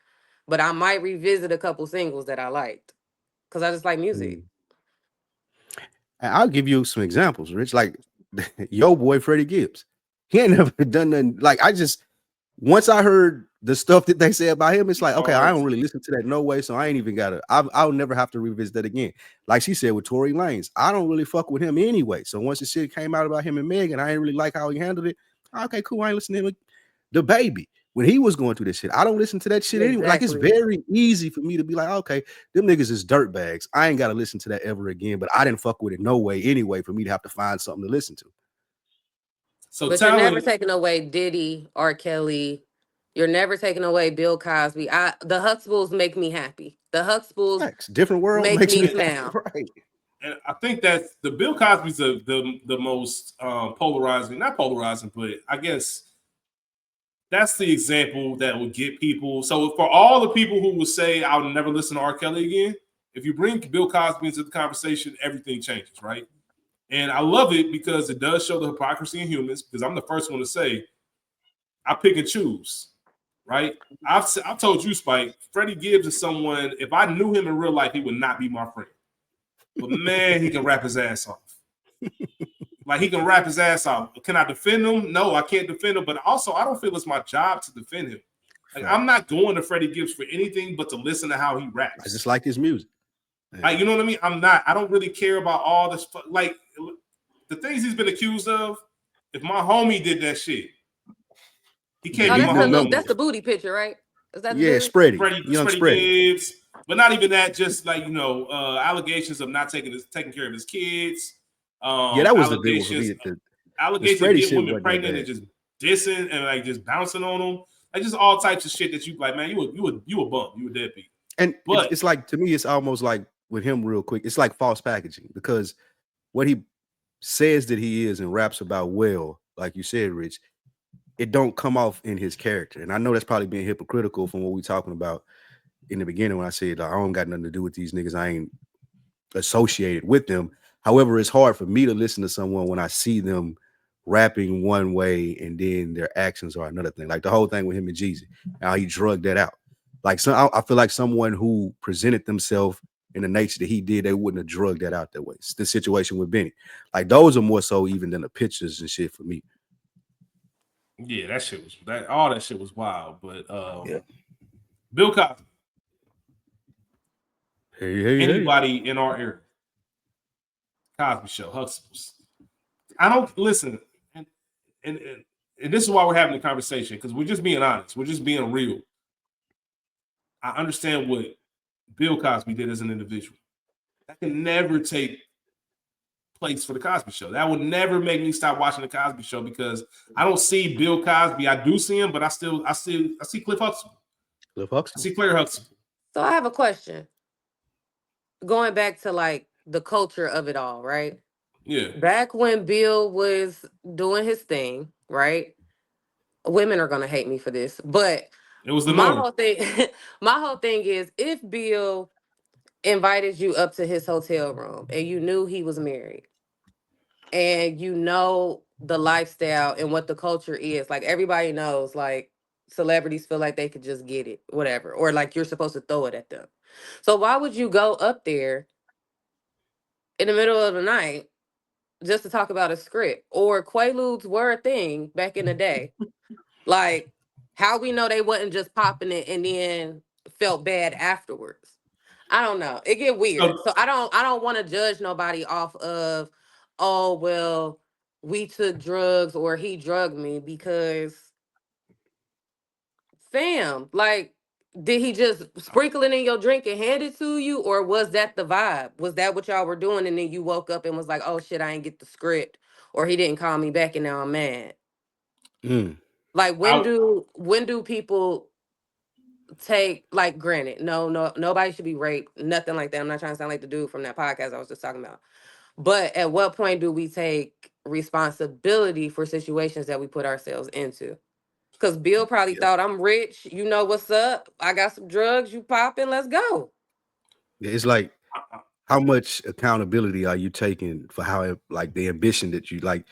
But I might revisit a couple singles that I liked because I just like music. Mm. And I'll give you some examples, Rich. Like yo boy Freddie Gibbs. He ain't never done nothing. Like I just once I heard the stuff that they say about him, it's like, okay, I don't really listen to that no way. So I ain't even gotta, I'll never have to revisit that again. Like she said with Tory Lanez, I don't really fuck with him anyway. So once the shit came out about him and Meg, and I ain't really like how he handled it, okay, cool. I ain't listening to him. The baby, when he was going through this shit, I don't listen to that shit anyway. Like it's very easy for me to be like, okay, them niggas is dirt bags. I ain't gotta listen to that ever again, but I didn't fuck with it no way anyway for me to have to find something to listen to. So but you're never taking away Diddy, R. Kelly. You're never taking away Bill Cosby. The Huxtables make me happy. The Huxtables different world make me smile. Right. And I think that the Bill Cosby's the most polarizing, not polarizing, but I guess that's the example that would get people. So for all the people who would say I'll never listen to R. Kelly again, if you bring Bill Cosby into the conversation, everything changes, right? And I love it because it does show the hypocrisy in humans. Because I'm the first one to say I pick and choose, right? I've told you, Spike, Freddie Gibbs is someone. If I knew him in real life, he would not be my friend. But man, he can rap his ass off. Like he can rap his ass off. Can I defend him? No, I can't defend him. But also, I don't feel it's my job to defend him. Like I'm not going to Freddie Gibbs for anything but to listen to how he raps. I just like his music. Like, you know what I mean? I don't really care about all this. Like the things he's been accused of. If my homie did that shit, he can't be my homie. That's the booty picture, right? Is that Freddie Gibbs? But not even that. Just like allegations of not taking care of his kids. That was the big one for me. Allegations of getting women pregnant and just dissing and like just bouncing on them. Like just all types of shit that you like, man, you a bum. You a deadbeat. And it's like, to me, it's almost like with him real quick, it's like false packaging because what he says that he is and raps about well, like you said, Rich, it don't come off in his character. And I know that's probably being hypocritical from what we're talking about in the beginning when I said, I don't got nothing to do with these niggas. I ain't associated with them. However, it's hard for me to listen to someone when I see them rapping one way and then their actions are another thing. Like the whole thing with him and Jeezy, how he drugged that out. Like I feel like someone who presented themselves in the nature that he did, they wouldn't have drugged that out that way. It's the situation with Benny. Like those are more so even than the pictures and shit for me. Yeah, all that shit was wild. But Bill Cosby. Anybody in our area. Cosby Show, Huxtables. I don't listen, and this is why we're having the conversation, because we're just being honest. We're just being real. I understand what Bill Cosby did as an individual. That can never take place for the Cosby Show. That would never make me stop watching the Cosby Show because I don't see Bill Cosby. I do see him, but I see Cliff Huxtable. I see Claire Huxtable. So I have a question. Going back to like the culture of it all, right? Yeah. Back when Bill was doing his thing, right? Women are gonna hate me for this, but it was the my whole thing. My whole thing is if Bill invited you up to his hotel room and you knew he was married, and you know the lifestyle and what the culture is, like everybody knows, like celebrities feel like they could just get it, whatever, or like you're supposed to throw it at them. So why would you go up there in the middle of the night just to talk about a script? Or Quaaludes were a thing back in the day. Like, how we know they wasn't just popping it and then felt bad afterwards? I don't know. It get weird. So I don't want to judge nobody off of, oh well, we took drugs or he drugged me, because fam, like, did he just sprinkle it in your drink and hand it to you, or was that the vibe? Was that what y'all were doing, and then you woke up and was like, oh shit, I ain't get the script, or he didn't call me back and now I'm mad? Mm. Like, I, when do people take, like, granted, no, nobody should be raped, nothing like that. I'm not trying to sound like the dude from that podcast I was just talking about. But at what point do we take responsibility for situations that we put ourselves into? Because Bill probably Yeah. thought, I'm rich, you know what's up, I got some drugs, you popping, let's go. It's like, how much accountability are you taking for how like the ambition that you like?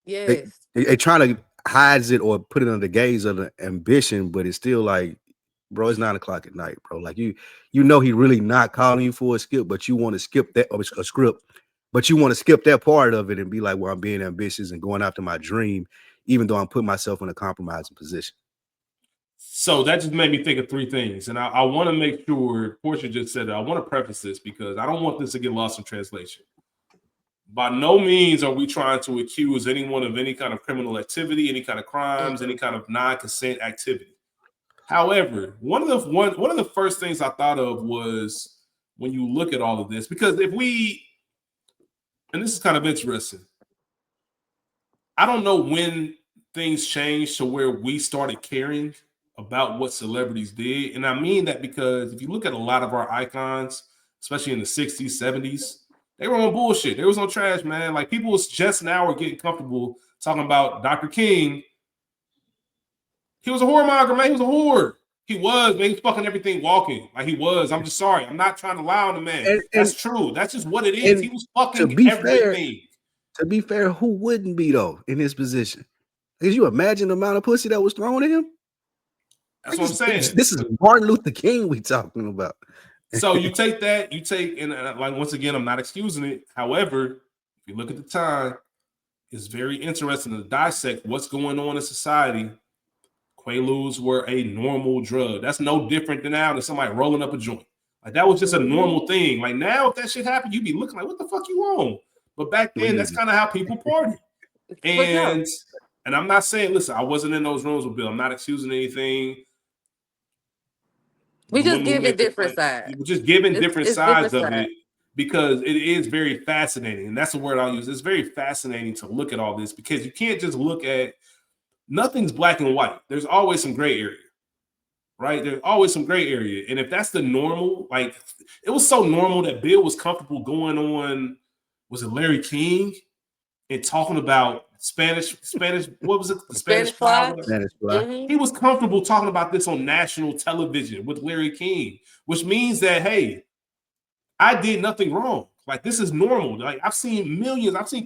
They Yes. they trying to hides it or put it under the gaze of the ambition, but it's still like, bro, it's 9 o'clock at night, bro. Like you know he really not calling you for a skip, but you want to skip that, or a script, but you want to skip that part of it and be like, well, I'm being ambitious and going after my dream, even though I'm putting myself in a compromising position. so that just made me think of three things, and I want to make sure Portia just said it. I want to preface this because I don't want this to get lost in translation. By no means are we trying to accuse anyone of any kind of criminal activity, any kind of crimes, any kind of non-consent activity. However, one of the first things I thought of was when you look at all of this, because if we, and this is kind of interesting, I don't know when things changed to where we started caring about what celebrities did. And I mean that because if you look at a lot of our icons, especially in the 60s, 70s, they were on bullshit. They was on trash, man. Like people was just now are getting comfortable talking about Dr. King. He was a whoremonger, man. He was a whore. He was, man. He was fucking everything walking. Like he was. I'm just sorry. I'm not trying to lie on the man. And That's true. That's just what it is. and He was to fucking be fair, everything. who wouldn't be though in his position? Could you imagine the amount of pussy that was thrown at him? That's what I'm saying. This is Martin Luther King we talking about. So you take that, and like once again, I'm not excusing it. However, if you look at the time, it's very interesting to dissect what's going on in society. Quaaludes were a normal drug. That's no different than now than somebody rolling up a joint. Like that was just a normal thing. Like now, if that shit happened, you'd be looking like, what the fuck you on? But back then, that's kind of how people party. And I'm not saying, listen, I wasn't in those rooms with Bill. I'm not excusing anything. We just giving different sides. We're just giving different sides of side. it because it is very fascinating. And that's the word I'll use. It's very fascinating to look at all this because you can't just look at nothing's black and white. There's always some gray area, right? There's always some gray area. And if that's the normal, like it was so normal that Bill was comfortable going on, was it Larry King, and talking about Spanish, what was it? The Spanish Fly? Spanish Fly. He was comfortable talking about this on national television with Larry King, which means that, hey, I did nothing wrong. Like, this is normal. Like, I've seen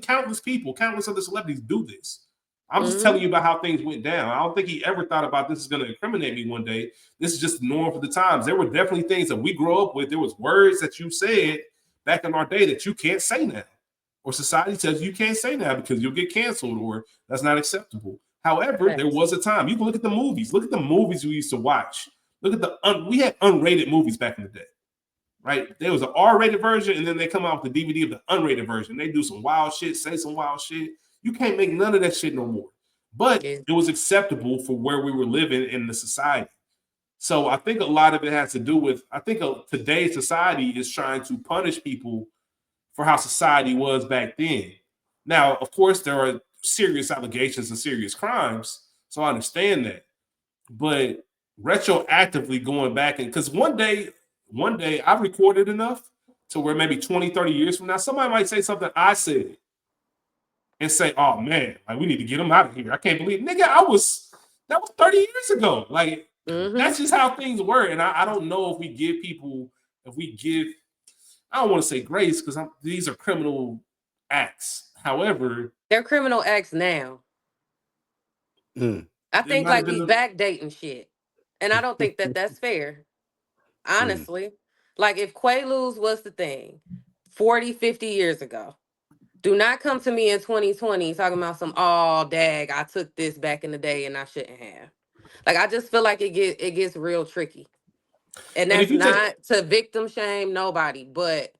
countless people, countless other celebrities do this. I'm just telling you about how things went down. I don't think he ever thought about this is going to incriminate me one day. This is just the norm for the times. There were definitely things that we grew up with. There was words that you said back in our day that you can't say now. Or society tells you can't say now because you'll get canceled or that's not acceptable. However, there was a time. You can look at the movies. Look at the movies we used to watch. Look at we had unrated movies back in the day, right? There was an R-rated version, and then they come out with the DVD of the unrated version. They do some wild shit, say some wild shit. You can't make none of that shit no more. But it was acceptable for where we were living in the society. So I think a lot of it has to do with, I think today's society is trying to punish people for how society was back then. Now, of course, there are serious allegations and serious crimes, so I understand that. But retroactively going back, and because one day I've recorded enough to where maybe 20, 30 years from now, somebody might say something I said and say, oh man, like we need to get him out of here. I can't believe, nigga, that was 30 years ago. Like that's just how things were. And I don't know if we give people, I don't want to say grace because these are criminal acts. However, they're criminal acts now. I think like we backdating shit. And I don't think that that's fair. Honestly. Like if Quaaludes was the thing 40, 50 years ago, do not come to me in 2020 talking about some, oh, dag, I took this back in the day and I shouldn't have. Like, I just feel like it gets real tricky. And that's not to victim shame nobody. But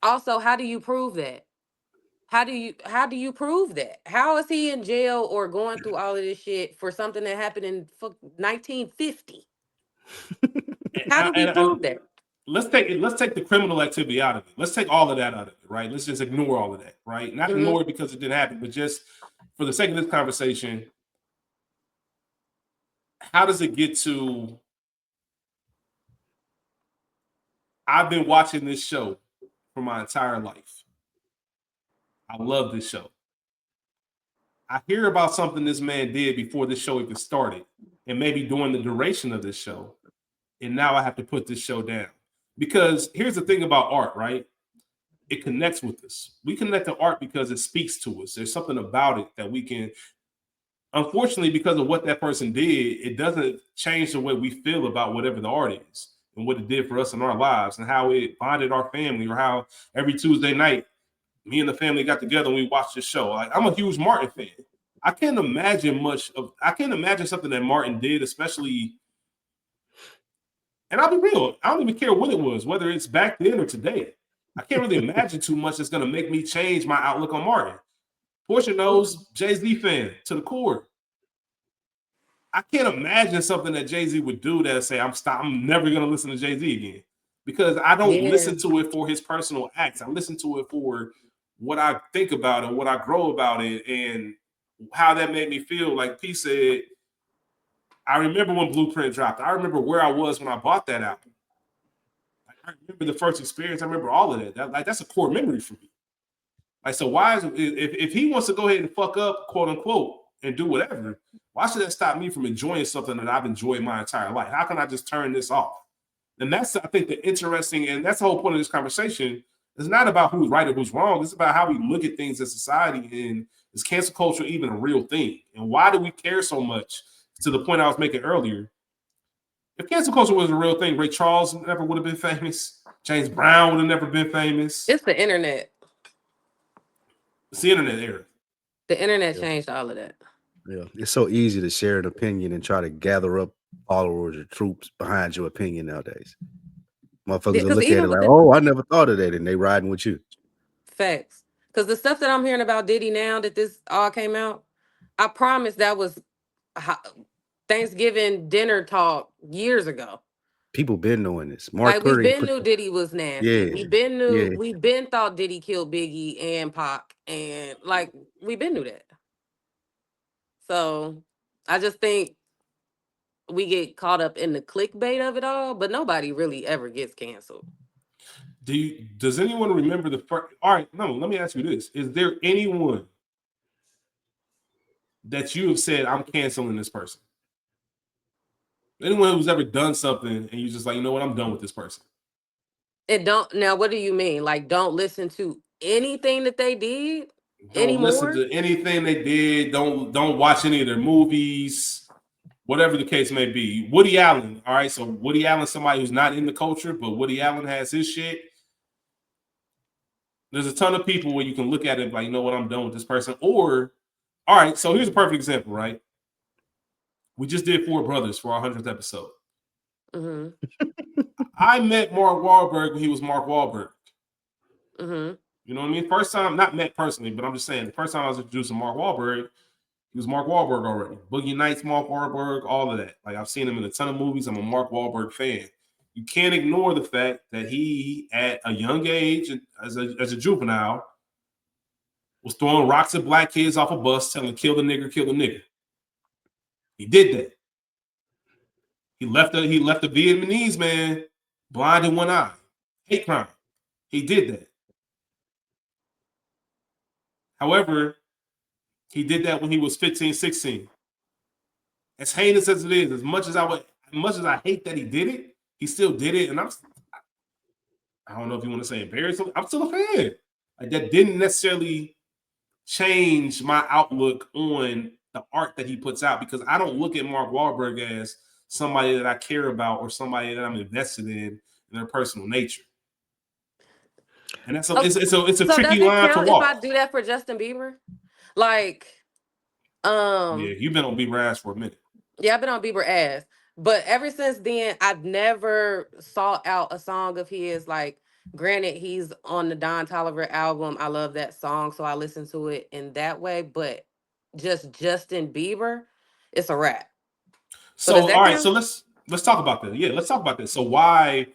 also, how do you prove that? How do you prove that? How is he in jail or going through all of this shit for something that happened in 1950? How do we And prove that? let's take the criminal activity out of it. Let's take all of that out of it, right? Let's just ignore all of that, right? Not Mhm. ignore it because it didn't happen, but just for the sake of this conversation, how does it get to I've been watching this show for my entire life. I love this show. I hear about something this man did before this show even started, and maybe during the duration of this show, and now I have to put this show down. Because here's the thing about art, right? It connects with us. We connect to art because it speaks to us. There's something about it that we can, unfortunately, because of what that person did, it doesn't change the way we feel about whatever the art is and what it did for us in our lives and how it bonded our family, or how every Tuesday night me and the family got together and we watched the show. Like, I'm a huge Martin fan. I can't imagine something that Martin did, especially, and I'll be real, I don't even care what it was, whether it's back then or today. I can't really imagine too much that's going to make me change my outlook on Martin. Portia knows Jay-Z fan to the core. I can't imagine something that Jay-Z would do that say, I'm never going to listen to Jay-Z again. Because I don't listen to it for his personal acts. I listen to it for what I think about it, what I grow about it, and how that made me feel. Like P said, I remember when Blueprint dropped. I remember where I was when I bought that album. I remember the first experience. I remember all of that. That's a core memory for me. Like, so why is if he wants to go ahead and fuck up, quote unquote, and do whatever, why should that stop me from enjoying something that I've enjoyed my entire life? How can I just turn this off? And that's, I think, the interesting, and that's the whole point of this conversation. It's not about who's right or who's wrong. It's about how we look at things as society, and is cancel culture even a real thing? And why do we care so much? To the point I was making earlier, if cancel culture was a real thing, Ray Charles never would have been famous. James Brown would have never been famous. It's the internet. It's the internet era. The internet changed all of that. Yeah, it's so easy to share an opinion and try to gather up followers or troops behind your opinion nowadays. Motherfuckers will look at it like, oh, I never thought of that, and they riding with you. Facts. Because the stuff that I'm hearing about Diddy now that this all came out, I promise that was Thanksgiving dinner talk years ago. People been knowing this. Mark like Curry we been knew Diddy was nasty. Yeah, We been knew. yeah. We been thought Diddy killed Biggie and Pac, and like we been knew that. So I just think we get caught up in the clickbait of it all, but nobody really ever gets canceled. Does anyone remember the first? All right, no. Let me ask you this: is there anyone that you have said, I'm canceling this person? Anyone who's ever done something and you're just like, you know what, I'm done with this person? It don't. Now, what do you mean? Like, don't listen to anything that they did Don't listen to anything they did. Don't watch any of their movies, whatever the case may be. Woody Allen, all right. So Woody Allen, somebody who's not in the culture, but Woody Allen has his shit. There's a ton of people where you can look at it like, you know what, I'm done with this person. Or, all right, so here's a perfect example, right? We just did Four Brothers for our 100th episode. Mm-hmm. I met Mark Wahlberg when he was Mark Wahlberg. Mm-hmm. You know what I mean? First time, not met personally, but I'm just saying, the first time I was introduced to Mark Wahlberg, he was Mark Wahlberg already. Boogie Nights, Mark Wahlberg, all of that. Like, I've seen him in a ton of movies. I'm a Mark Wahlberg fan. You can't ignore the fact that he, at a young age, as a juvenile, was throwing rocks at black kids off a bus, telling kill the nigger, kill the nigger. He did that. He left a Vietnamese man blind in one eye. Hate crime. He did that. However, he did that when he was 15, 16. As heinous as it is, as much as I hate that he did it, he still did it. And I don't know if you want to say embarrassed. I'm still a fan. Like, that didn't necessarily change my outlook on the art that he puts out, because I don't look at Mark Wahlberg as somebody that I care about or somebody that I'm invested in their personal nature. And that's it's a tricky line to walk. If I do that for Justin Bieber, like, yeah, you've been on Bieber ass for a minute. Yeah, I've been on Bieber ass, but ever since then, I've never sought out a song of his like Granted, he's on the Don Toliver album. I love that song, so I listen to it in that way. But just Justin Bieber, it's a rap. So does So all that right, so count? let's talk about that. Yeah, let's talk about this. So why?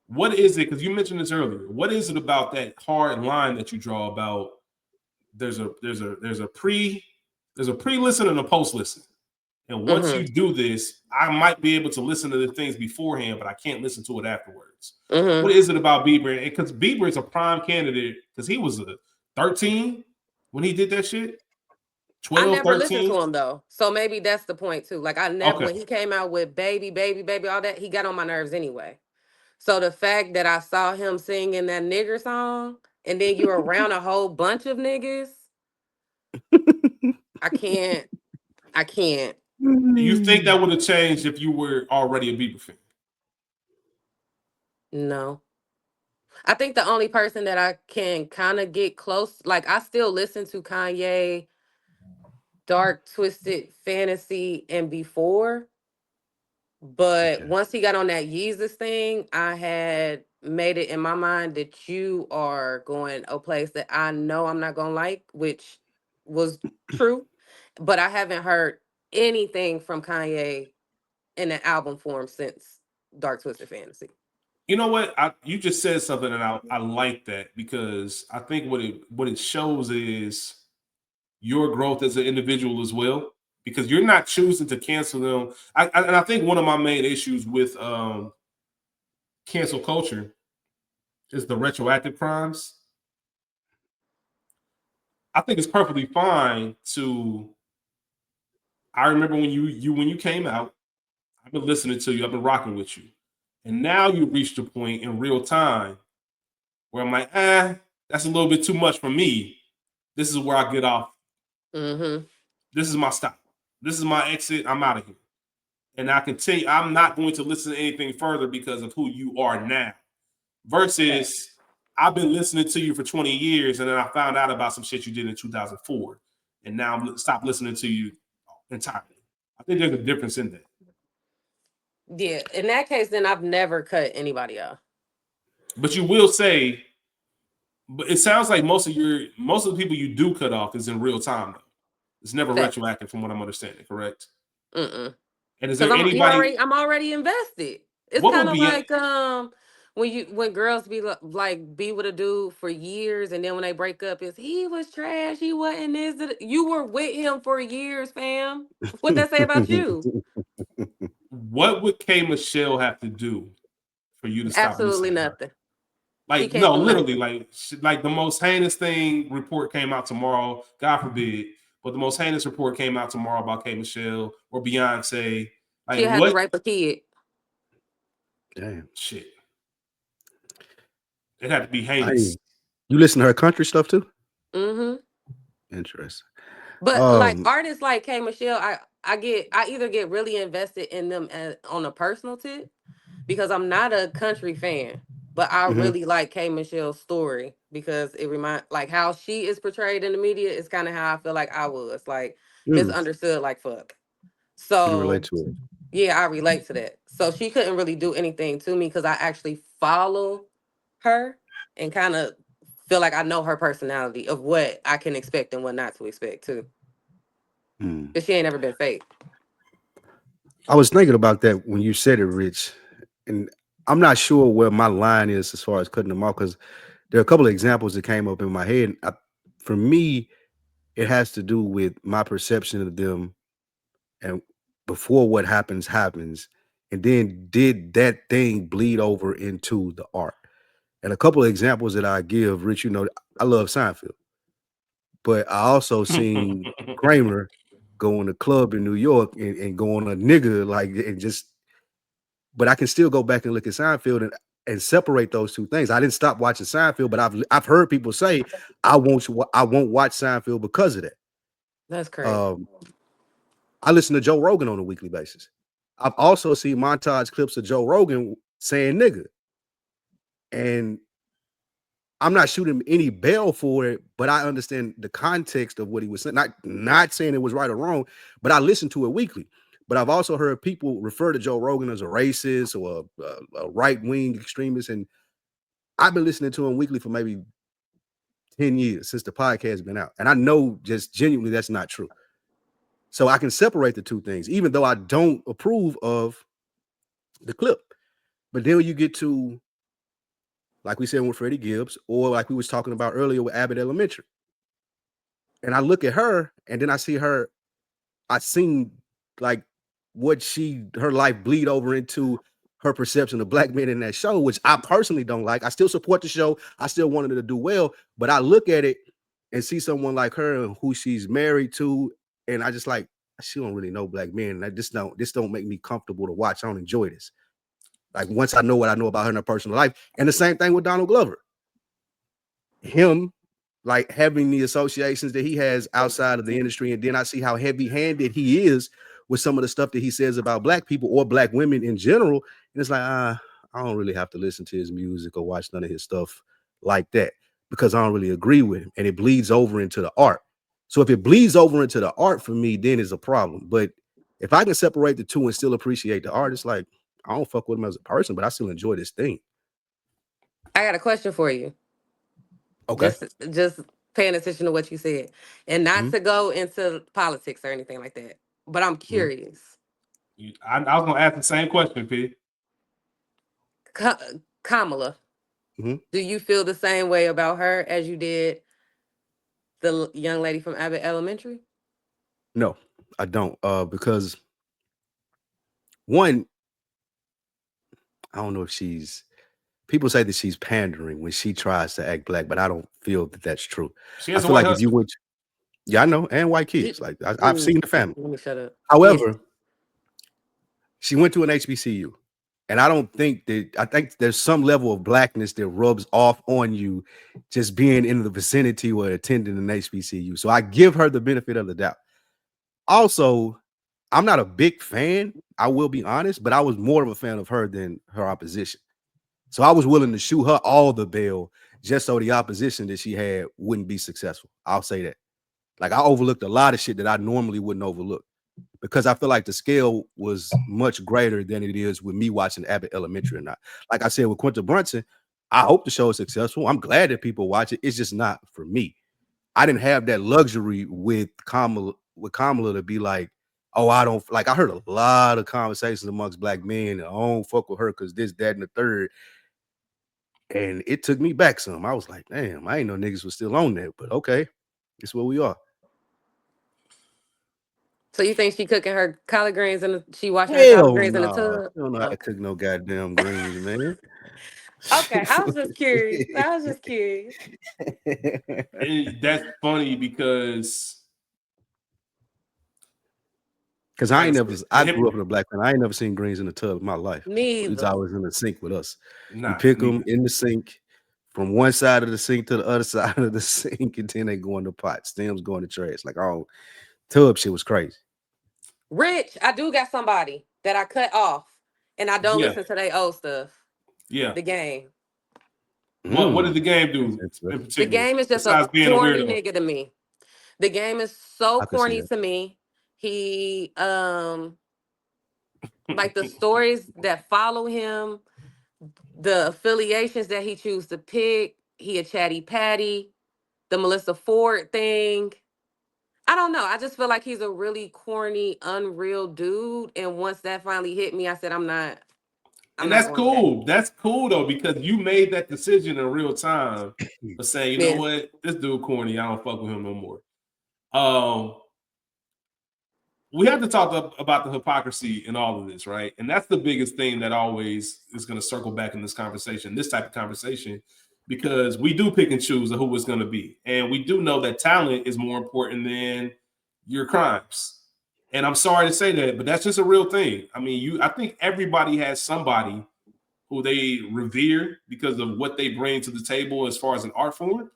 What is it? Because you mentioned this earlier. What is it about that hard line that you draw about? There's a pre-listen and a post-listen. And once Mm-hmm. you do this, I might be able to listen to the things beforehand, but I can't listen to it afterwards. Mm-hmm. What is it about Bieber? Because Bieber is a prime candidate because he was a 13 when he did that shit. I 12, never listened 13. to him though, so maybe that's the point too. Like I never, Okay. when he came out with "Baby, Baby, Baby," all that, he got on my nerves anyway. So the fact that I saw him singing that nigger song, and then you're around a whole bunch of niggas, I can't. I can't. Do you think that would have changed if you were already a Bieber fan? No. I think the only person that I can kind of get close, like I still listen to Kanye, Dark Twisted Fantasy, and before, but Okay. once he got on that Yeezus thing, I had made it in my mind that you are going a place that I know I'm not gonna like, which was true. But I haven't heard anything from Kanye in an album form since Dark Twisted Fantasy. You know what? You just said something, and I like that because I think what it shows is your growth as an individual as well. Because you're not choosing to cancel them. And I think one of my main issues with cancel culture is the retroactive crimes. I think it's perfectly fine to. I remember when you came out. I've been listening to you. I've been rocking with you, and now you reached a point in real time where I'm like, that's a little bit too much for me. This is where I get off. Mm-hmm. This is my stop. This is my exit. I'm out of here. And I can tell you, I'm not going to listen to anything further because of who you are now. Versus, I've been listening to you for 20 years, and then I found out about some shit you did in 2004, and now I'm stopped listening to you entirely. I think there's a difference in that. Yeah, in that case, then I've never cut anybody off. But you will say, but it sounds like most of the people you do cut off is in real time though. It's never Facts. retroactive from what I'm understanding, correct? Mm-mm. And is Cause there anybody? I'm already invested. It's What kind would of be? like when girls be like be with a dude for years and then when they break up, it's he was trash, he wasn't this. You were with him for years, fam. What that say about you? What would K Michelle have to do for you to stop Absolutely listening to her? nothing. She Like can't no, do literally, nothing. like the most heinous thing report came out tomorrow. God forbid, but the most heinous report came out tomorrow about K Michelle or Beyonce. She Like had to what rape a kid. Damn. shit? It had to be I heinous. You listen to her country stuff too? Mm-hmm. Interesting. But like Um, artists like K Michelle, I either get really invested in them on a personal tip because I'm not a country fan, but I mhm, really like K Michelle's story because it like how she is portrayed in the media is kind of how I feel like I was like mm, misunderstood like fuck. you relate So to it. yeah, I relate to that. So she couldn't really do anything to me because I actually follow her and kind of feel like I know her personality of what I can expect and what not to expect too. Mm. Because she ain't never been fake. I was thinking about that when you said it, Rich, and I'm not sure where my line is as far as cutting them off because there are a couple of examples that came up in my head. For me, it has to do with my perception of them and before what happens, and then did that thing bleed over into the art? And a couple of examples that I give, Rich, I love Seinfeld, but I also seen Kramer go in a club in New York and go on a nigga like and just. But I can still go back and look at Seinfeld and separate those two things. I didn't stop watching Seinfeld, but I've heard people say I won't watch Seinfeld because of that. That's crazy. Um, I listen to Joe Rogan on a weekly basis. I've also seen montage clips of Joe Rogan saying nigga. And I'm not shooting any bail for it, but I understand the context of what he was saying. Not saying it was right or wrong, but I listen to it weekly. But I've also heard people refer to Joe Rogan as a racist or a right wing extremist, and I've been listening to him weekly for maybe 10 years since the podcast has been out. And I know just genuinely that's not true. So I can separate the two things, even though I don't approve of the clip. But then you get to, like we said with Freddie Gibbs, or like we was talking about earlier with Abbott Elementary. And I look at her and then I see her, I seen like what her life bleed over into her perception of black men in that show, which I personally don't like. I still support the show. I still wanted her to do well, but I look at it and see someone like her who she's married to, and I just like, she don't really know black men. And this don't make me comfortable to watch. I don't enjoy this. Like once I know what I know about her in her personal life, and the same thing with Donald Glover. Him like having the associations that he has outside of the industry, and then I see how heavy-handed he is with some of the stuff that he says about black people or black women in general, and it's like I don't really have to listen to his music or watch none of his stuff like that because I don't really agree with him, and it bleeds over into the art. So if it bleeds over into the art for me, then it's a problem. But if I can separate the two and still appreciate the art, it's like I don't fuck with him as a person, but I still enjoy this thing. I got a question for you. Okay. Just paying attention to what you said, and not to go into politics or anything like that. But I'm curious. I was gonna ask the same question, P. Kamala, do you feel the same way about her as you did the young lady from Abbott Elementary? No, I don't. Because one, I don't know if people say that she's pandering when she tries to act black, but I don't feel that that's true. She has I feel a white like if you husband. went, yeah, I know, and white kids. Like I've seen the family. Let me shut up. However, she went to an HBCU, and I think there's some level of blackness that rubs off on you just being in the vicinity or attending an HBCU. So I give her the benefit of the doubt. Also, I'm not a big fan, I will be honest, but I was more of a fan of her than her opposition. So I was willing to shoot her all the bail just so the opposition that she had wouldn't be successful. I'll say that. Like I overlooked a lot of shit that I normally wouldn't overlook because I feel like the scale was much greater than it is with me watching Abbott Elementary or not. Like I said with Quinta Brunson, I hope the show is successful. I'm glad that people watch it. It's just not for me. I didn't have that luxury with Kamala to be like, oh, I don't like. I heard a lot of conversations amongst black men. I don't fuck with her because this, that, and the third. And it took me back some. I was like, damn, I ain't know niggas was still on that. But okay, it's where we are. So you think she cooking her collard greens she washing her collard Hell greens in the no. tub? I don't know how to cook no goddamn greens, man. Okay, I was just curious. That's funny because I grew up in a black family. I ain't never seen greens in the tub in my life. Me It's either. always in the sink with us. Nah, you pick them in the sink from one side of the sink to the other side of the sink, and then they go in the pot. Stems go in the trash. Like, oh, tub shit was crazy. Rich, I do got somebody that I cut off, and I don't listen to their old stuff. Yeah. The Game. What did The Game do? The Game is just a corny nigga to me. The Game is so corny to me. He like the stories that follow him, the affiliations that he chooses to pick. He a chatty patty, the Melissa Ford thing. I don't know. I just feel like he's a really corny, unreal dude. And once that finally hit me, I said, I'm not. And that's cool. That's cool though, because you made that decision in real time of saying, you know what, this dude corny. I don't fuck with him no more. We have to talk about the hypocrisy in all of this, right? And that's the biggest thing that always is going to circle back in this conversation, this type of conversation, because we do pick and choose who it's going to be. And we do know that talent is more important than your crimes. And I'm sorry to say that, but that's just a real thing. I mean, I think everybody has somebody who they revere because of what they bring to the table as far as an art form,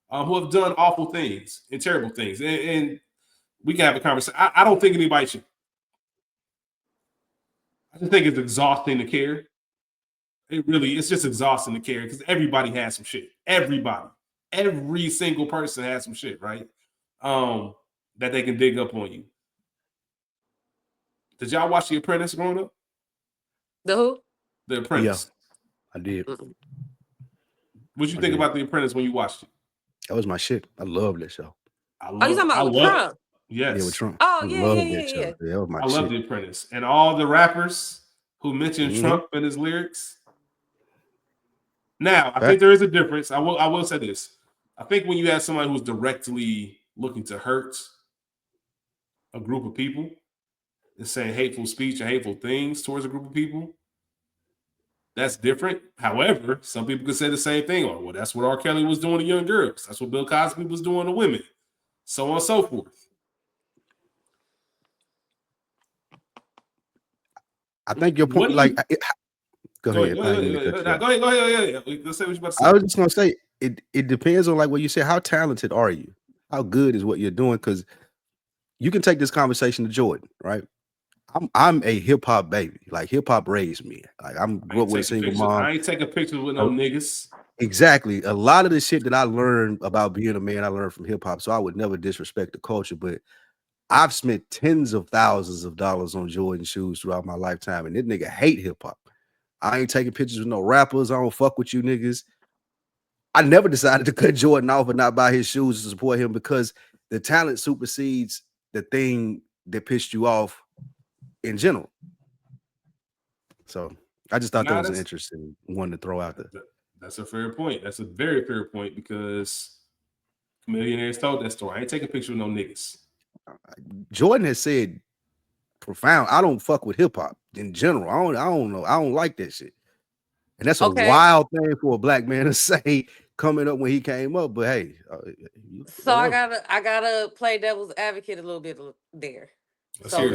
who have done awful things and terrible things. And we can have a conversation. I don't think anybody should. I just think it's exhausting to care. It's just exhausting to care because everybody has some shit. Every single person has some shit, right? That they can dig up on you. Did y'all watch The Apprentice growing up? The who? The Apprentice. Yeah, I did. What you think about The Apprentice when you watched it? That was my shit. I love that show. You talking about with Trump? Yeah, with Yes. Trump. Oh, I yeah. love that show. Yeah, that was my I love shit. The Apprentice. And all the rappers who mentioned Trump in his lyrics. Now, I think there is a difference. I will say this. I think when you have somebody who's directly looking to hurt a group of people and saying hateful speech and hateful things towards a group of people, that's different. However, some people could say the same thing. Or, well, that's what R. Kelly was doing to young girls. That's what Bill Cosby was doing to women. So on and so forth. I think your point, go ahead. Go ahead. Let's say what you about to say. I was just gonna say it depends on like what you said. How talented are you? How good is what you're doing? Because you can take this conversation to Jordan, right? I'm a hip hop baby. Like hip hop raised me. Like I'm grew up with a single mom. I ain't taking pictures with no niggas. Exactly. A lot of the shit that I learned about being a man, I learned from hip hop. So I would never disrespect the culture, but I've spent tens of thousands of dollars on Jordan shoes throughout my lifetime, and this nigga hate hip hop. I ain't taking pictures with no rappers. I don't fuck with you niggas. I never decided to cut Jordan off and not buy his shoes to support him because the talent supersedes the thing that pissed you off in general. So I just thought that was an interesting one to throw out there. That's a fair point. That's a very fair point because Millionaires told that story. I ain't taking a picture with no niggas. Jordan has said profound. I don't fuck with hip hop in general. I don't know. I don't like that shit. And that's a wild thing for a black man to say coming up when he came up. But hey, so I gotta play devil's advocate a little bit there. So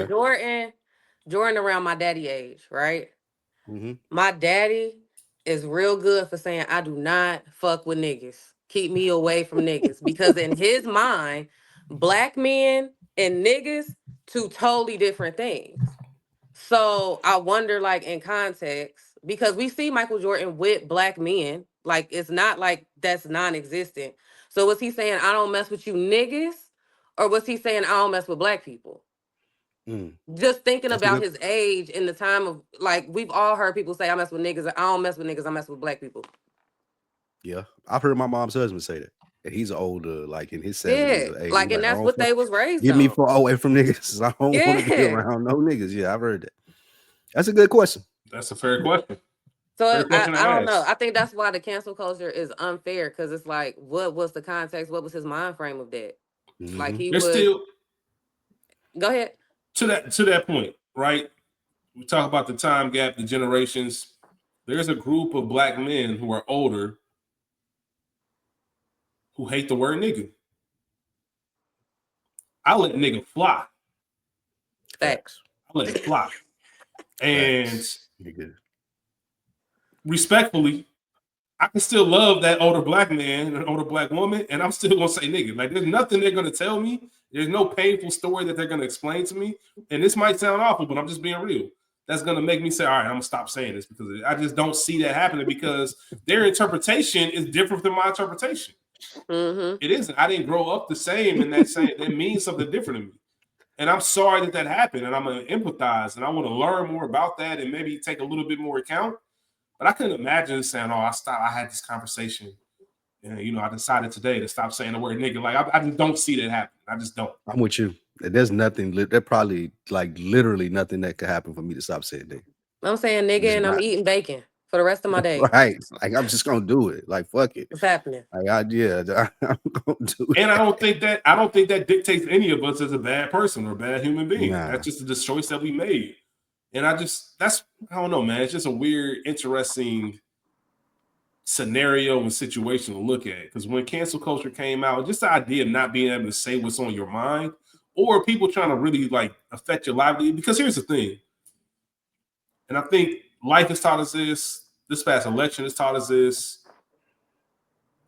Jordan around my daddy age, right? Mm-hmm. My daddy is real good for saying I do not fuck with niggas. Keep me away from niggas. Because in his mind, black men and niggas, two totally different things. So I wonder, like, in context, because we see Michael Jordan with black men, like, it's not like that's non-existent. So was he saying, I don't mess with you niggas? Or was he saying, I don't mess with black people? Just thinking about his age in the time of, like, we've all heard people say, I mess with niggas. I don't mess with niggas. I mess with black people. Yeah. I've heard my mom's husband say that. And he's older, like in his 70s. Yeah, like, and that's what they was raised on. Get me far away from niggas. I don't want to be around no niggas. Yeah, I've heard that. That's a good question. That's a fair question. So I don't know. I think that's why the cancel culture is unfair, because it's like, what was the context? What was his mind frame of that? Mm-hmm. Like he still. Go ahead. To that point, right? We talk about the time gap, the generations. There's a group of black men who are older who hate the word nigga. I let nigga fly. Facts. I let it fly. And respectfully, I can still love that older black man and an older black woman, and I'm still gonna say nigga. Like, there's nothing they're gonna tell me. There's no painful story that they're gonna explain to me. And this might sound awful, but I'm just being real. That's gonna make me say, all right, I'm gonna stop saying this, because I just don't see that happening, because their interpretation is different than my interpretation. Mm-hmm. It isn't. I didn't grow up the same, and that means something different to me. And I'm sorry that happened, and I'm gonna empathize, and I want to learn more about that and maybe take a little bit more account. But I couldn't imagine saying, "Oh, I had this conversation, and I decided today to stop saying the word nigga." Like, I just don't see that happen. I just don't. I'm with you. There's nothing. There's probably like literally nothing that could happen for me to stop saying nigga. I'm saying nigga, and I'm eating bacon for the rest of my day. Right? Like, I'm just gonna do it. Like, fuck it. What's happening? Like, I'm gonna do it. And I don't think that dictates any of us as a bad person or a bad human being. Nah. That's just the choice that we made. And I don't know, man. It's just a weird, interesting scenario and situation to look at. Because when cancel culture came out, just the idea of not being able to say what's on your mind, or people trying to really like affect your livelihood. Because here's the thing, and I think life has taught us this past election has taught us this.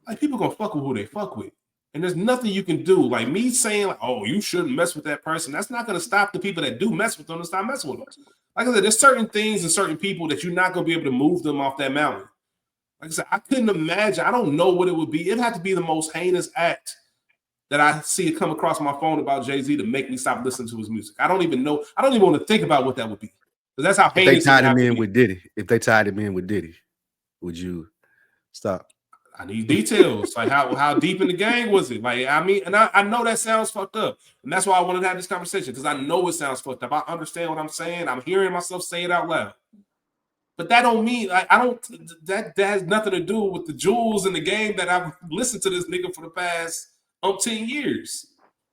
Like, people gonna fuck with who they fuck with. And there's nothing you can do. Like, me saying, like, oh, you shouldn't mess with that person, that's not gonna stop the people that do mess with them to stop messing with them. Like I said, there's certain things and certain people that you're not gonna be able to move them off that mountain. Like I said, I couldn't imagine. I don't know what it would be. It'd have to be the most heinous act that I see it come across my phone about Jay-Z to make me stop listening to his music. I don't even know. I don't even want to think about what that would be. Because that's how heinous. If they tied him in with Diddy, would you stop? I need details. Like how deep in the gang was it? Like, I mean, and I know that sounds fucked up. And that's why I wanted to have this conversation, because I know it sounds fucked up. I understand what I'm saying. I'm hearing myself say it out loud. But that don't mean like I don't that has nothing to do with the jewels in the game that I've listened to this nigga for the past 10 years.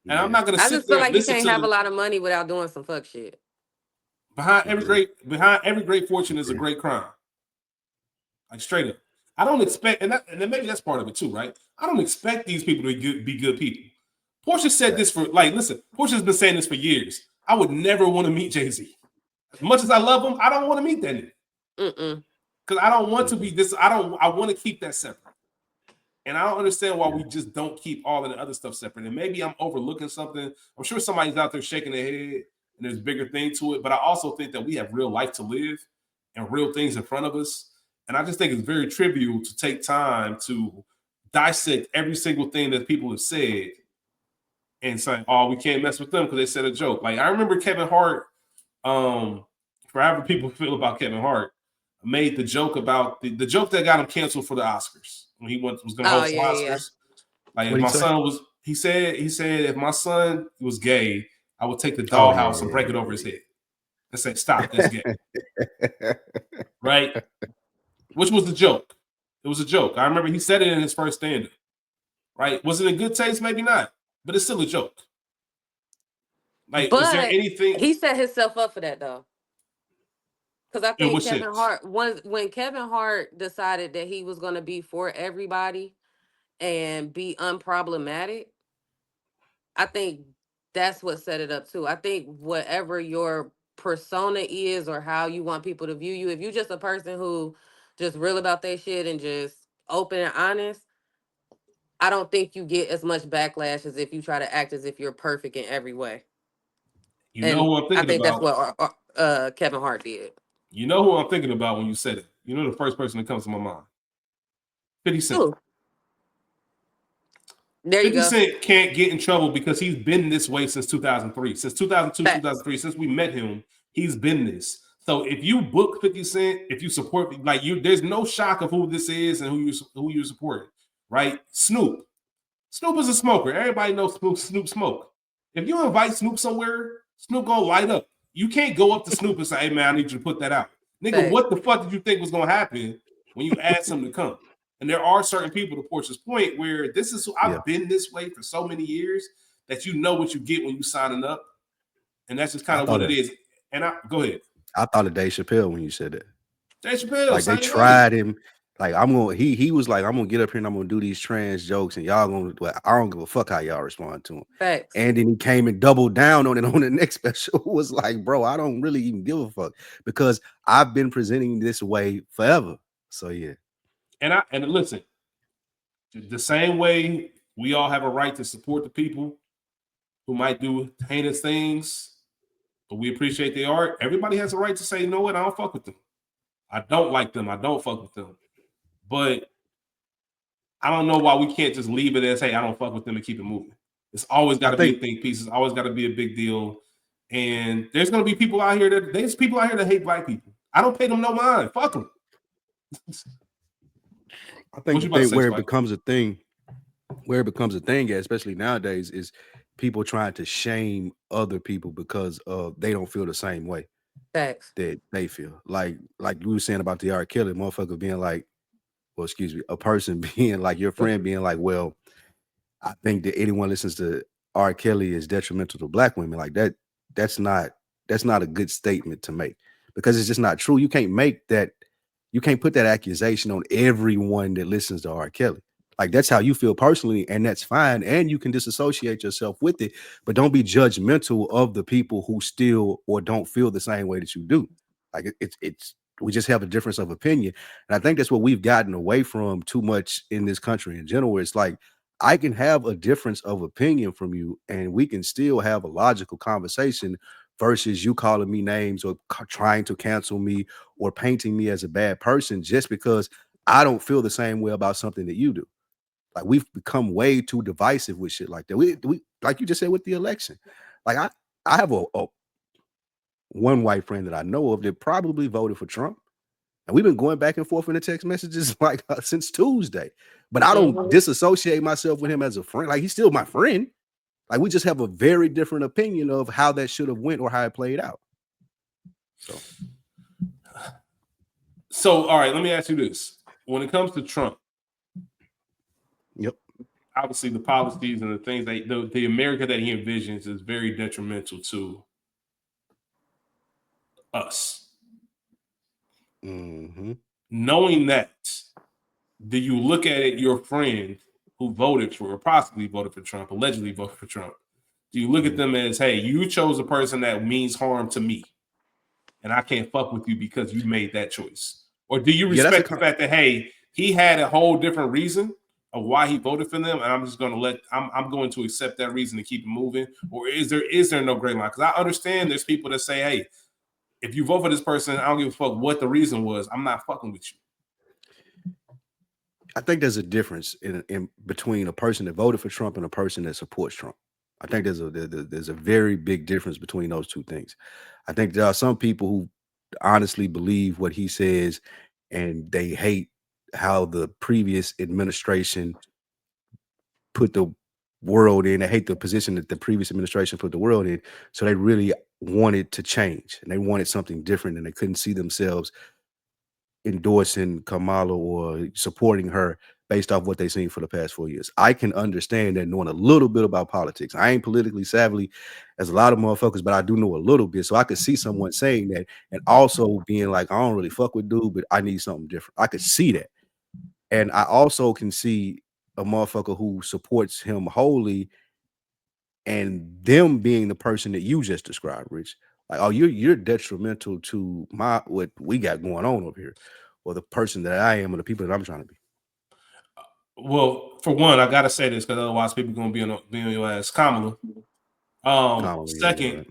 And I'm not gonna I sit just feel there and like you listen can't to have a lot of money without doing some fuck shit. behind every great fortune is a great crime. Like straight up. I don't expect, and then maybe that's part of it too, right? I don't expect these people to be good people. Portia said this for listen, Portia's been saying this for years. I would never want to meet Jay-Z. As much as I love him, I don't want to meet that nigga. Because I don't want to be this. I want to keep that separate. And I don't understand why we just don't keep all of the other stuff separate. And maybe I'm overlooking something. I'm sure somebody's out there shaking their head and there's a bigger thing to it. But I also think that we have real life to live and real things in front of us. And I just think it's very trivial to take time to dissect every single thing that people have said and say, oh, we can't mess with them because they said a joke. Like, I remember Kevin Hart, for however people feel about Kevin Hart, made the joke about the joke that got him canceled for the Oscars when he was going to host the Oscars. Like, if my son was, he said if my son was gay, I would take the dollhouse and break it over his head and say, stop, that's gay. Right? Which was the joke. It was a joke. I remember he said it in his first stand-up. Right? Was it in good taste? Maybe not. But it's still a joke. Like, but is there anything? He set himself up for that though. Because I think Kevin sense? Hart, when Kevin Hart decided that he was going to be for everybody and be unproblematic, I think that's what set it up too. I think whatever your persona is or how you want people to view you, if you're just a person who just real about their shit and just open and honest, I don't think you get as much backlash as if you try to act as if you're perfect in every way. You know who I'm thinking I think about? That's what Kevin Hart did. You know who I'm thinking about when you said it? You know the first person that comes to my mind? 50 Cent. Ooh. There you go. 50 Cent can't get in trouble because he's been this way since 2003. Since 2002, 2003, since we met him, he's been this. So if you book 50 Cent, if you support, like there's no shock of who this is and who you support, right? Snoop is a smoker. Everybody knows Snoop smoke. If you invite Snoop somewhere, Snoop gonna light up. You can't go up to Snoop and say, "Hey man, I need you to put that out." Nigga, what the fuck did you think was gonna happen when you asked him to come? And there are certain people, to Portia's point, where this is I've been this way for so many years that you know what you get when you signing up, and that's just kind of what it is. And go ahead. I thought of Dave Chappelle when you said that. Dave Chappelle, like they tried him. Like he was like, I'm gonna get up here and I'm gonna do these trans jokes, and y'all gonna. Well, I don't give a fuck how y'all respond to him. Facts. And then he came and doubled down on it on the next special. Was like, bro, I don't really even give a fuck because I've been presenting this way forever. So yeah. And listen, the same way we all have a right to support the people who might do heinous things, but we appreciate their art. Everybody has a right to say, you know what, I don't fuck with them. I don't like them. I don't fuck with them. But I don't know why we can't just leave it as, hey, I don't fuck with them and keep it moving. It's always got to be a think piece. It's always got to be a big deal. And there's going to be people out here that hate black people. I don't pay them no mind. Fuck them. I think where it becomes a thing, especially nowadays, is people trying to shame other people because they don't feel the same way. Facts. That they feel. Like we were saying about the R. Kelly, motherfucker being like, well, excuse me, a person being like your friend being like, well, I think that anyone listens to R. Kelly is detrimental to black women. Like that's not a good statement to make because it's just not true. You can't make that. You can't put that accusation on everyone that listens to R. Kelly. Like that's how you feel personally, and that's fine. And you can disassociate yourself with it, but don't be judgmental of the people who still or don't feel the same way that you do. Like it's we just have a difference of opinion. And I think that's what we've gotten away from too much in this country in general. It's like I can have a difference of opinion from you, and we can still have a logical conversation versus you calling me names or trying to cancel me or painting me as a bad person just because I don't feel the same way about something that you do. Like we've become way too divisive with shit like that. We like you just said with the election. Like I have a one white friend that I know of that probably voted for Trump. And we've been going back and forth in the text messages like since Tuesday. but I don't Mhm. disassociate myself with him as a friend. Like he's still my friend. Like we just have a very different opinion of how that should have went or how it played out. So, all right, let me ask you this: when it comes to Trump, Yep. obviously the policies and the things that the America that he envisions is very detrimental to us. Mm-hmm. Knowing that, do you look at it, your friend who voted for, or possibly voted for Trump, allegedly voted for Trump, do you look at them as, hey, you chose a person that means harm to me, and I can't fuck with you because you made that choice? Or do you Yeah, that's respect the fact that, hey, he had a whole different reason of why he voted for them, and I'm just going to I'm going to accept that reason to keep it moving? Or is there no gray line? Because I understand there's people that say, hey, if you vote for this person, I don't give a fuck what the reason was. I'm not fucking with you. I think there's a difference in between a person that voted for Trump and a person that supports Trump. I think there's a very big difference between those two things. I think there are some people who honestly believe what he says, and they hate how the previous administration put the world in. They hate the position that the previous administration put the world in. So they really wanted to change, and they wanted something different, and they couldn't see themselves endorsing Kamala or supporting her based off what they've seen for the past 4 years. I can understand that knowing a little bit about politics. I ain't politically savvy as a lot of motherfuckers, but I do know a little bit. So I could see someone saying that and also being like, I don't really fuck with dude, but I need something different. I could see that. And I also can see a motherfucker who supports him wholly and them being the person that you just described, Rich. Like, oh, you're detrimental to what we got going on over here, or the person that I am, or the people that I'm trying to be. Well, for one, I gotta say this because otherwise people gonna be on your ass, Kamala. Kamala, yeah, Second,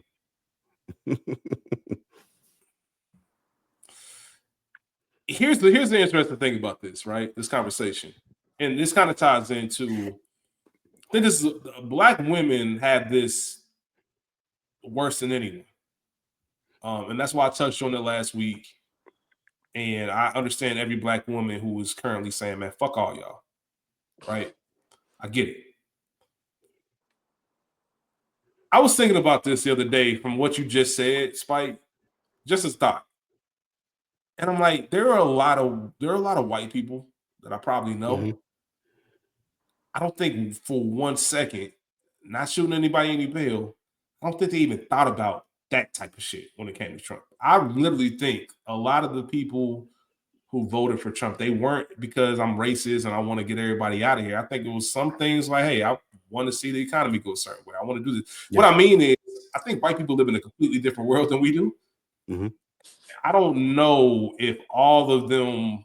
right. here's the interesting thing about this, right? This conversation, and this kind of ties into. I think this is black women have this worse than anyone, and that's why I touched on it last week. And I understand every black woman who is currently saying, "Man, fuck all y'all," right? I get it. I was thinking about this the other day from what you just said, Spike, just as thought. And I'm like, there are a lot of white people that I probably know. Mm-hmm. I don't think for 1 second, not shooting anybody any bail, I don't think they even thought about that type of shit when it came to Trump. I literally think a lot of the people who voted for Trump, they weren't because I'm racist and I want to get everybody out of here. I think it was some things like, hey, I want to see the economy go a certain way. I want to do this. Yeah. What I mean is, I think white people live in a completely different world than we do. Mm-hmm. I don't know if all of them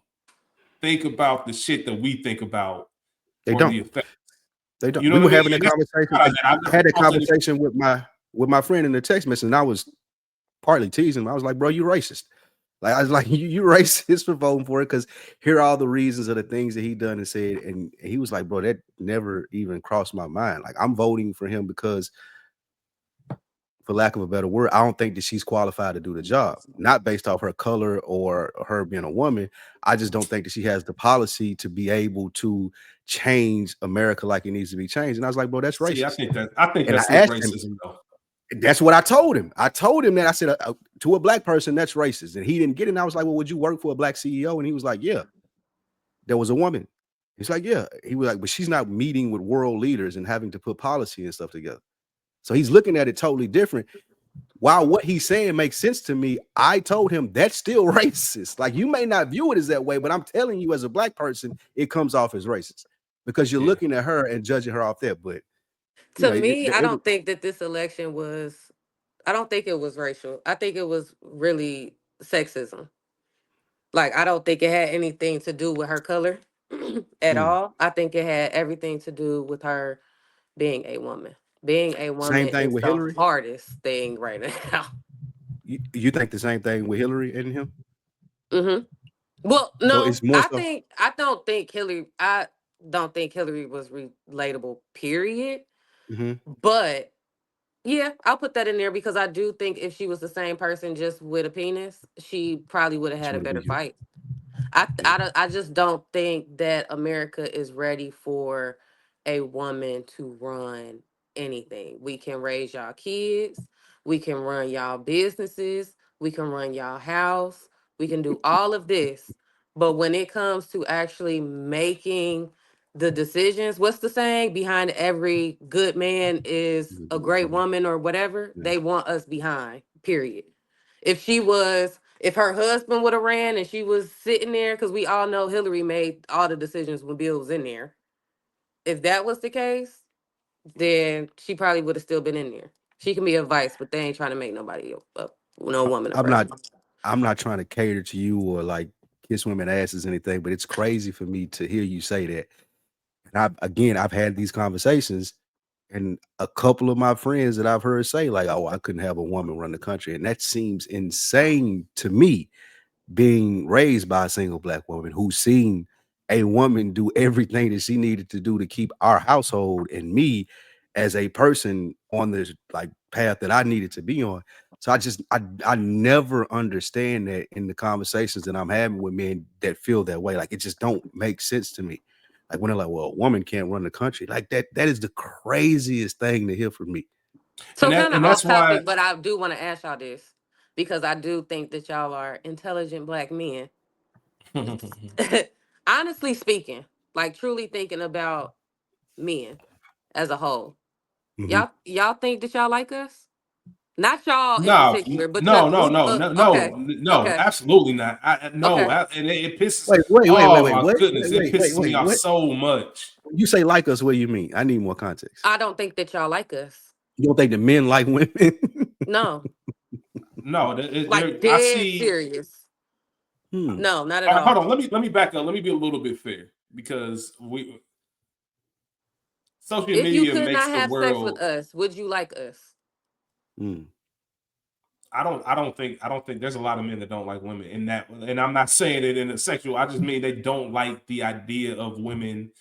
think about the shit that we think about They or don't. the effect. They don't. You know We what were I mean? having that conversation. I had a conversation with my friend in the text message, and I was partly teasing him. I was like, bro, you racist. Like, I was like, you racist for voting for it, because here are all the reasons of the things that he done and said. And he was like, bro, that never even crossed my mind. Like, I'm voting for him because, for lack of a better word, I don't think that she's qualified to do the job. Not based off her color or her being a woman. I just don't think that she has the policy to be able to change America like it needs to be changed. And I was like, bro, that's racist. See, I think And I that's still asked racism, him, though. that's what I told him. I told him that. I said, to a black person, that's racist. And he didn't get it. And I was like, well, would you work for a black CEO? And he was like, yeah. There was a woman. He's like, yeah. He was like, but she's not meeting with world leaders and having to put policy and stuff together. So he's looking at it totally different. While what he's saying makes sense to me, I told him that's still racist. Like, you may not view it as that way, but I'm telling you, as a black person, it comes off as racist because you're looking at her and judging her off there. But To me, I don't think that this election I don't think it was racial. I think it was really sexism. Like, I don't think it had anything to do with her color at all. I think it had everything to do with her being a woman. Being a woman Same thing is with the Hillary. hardest thing right now. You think the same thing with Hillary and him? hmm Well, So no, it's more so. I don't think Hillary was relatable, period. Mm-hmm. But yeah, I'll put that in there because I do think if she was the same person just with a penis, she probably would have She had a would have better been. fight. I just don't think that America is ready for a woman to run anything. We can raise y'all kids, we can run y'all businesses, we can run y'all house, we can do all of this. But when it comes to actually making the decisions, what's the saying? Behind every good man is a great woman or whatever. Yeah. They want us behind, period. If her husband would have ran and she was sitting there, because we all know Hillary made all the decisions when Bill was in there. If that was the case, then she probably would have still been in there. She can be a vice, but they ain't trying to make nobody no woman a I'm not president. I'm not trying to cater to you or like kiss women asses or anything, but it's crazy for me to hear you say that. And I've had these conversations, and a couple of my friends that I've heard say, like, oh, I couldn't have a woman run the country. And that seems insane to me, being raised by a single black woman who's seen a woman do everything that she needed to do to keep our household and me as a person on this like path that I needed to be on. So I never understand that in the conversations that I'm having with men that feel that way. Like it just don't make sense to me. Like when they're like, well, a woman can't run the country. Like that is the craziest thing to hear from me. So kind of And off that's why. topic, but I do want to ask y'all this because I do think that y'all are intelligent black men. Honestly speaking, like truly thinking about men as a whole. Mhm. Y'all think that y'all like us? Not y'all in No, particular, but the no, no, group no, of no, okay, no, no, okay, absolutely not. No, okay. and it pisses. Wait, Oh my what? goodness, it pisses me off What? so much. When you say like us, what do you mean? I need more context. I don't think that y'all like us. You don't think the men like women? No, No, like I dead see. serious. Hmm. No, not at All right, hold all. on. Let me back up. Let me be a little bit fair because we social If you media could makes not the have sex with world. us, would you like us? Hmm. I don't think there's a lot of men that don't like women in that, and I'm not saying it in a sexual. I just mean they don't like the idea of women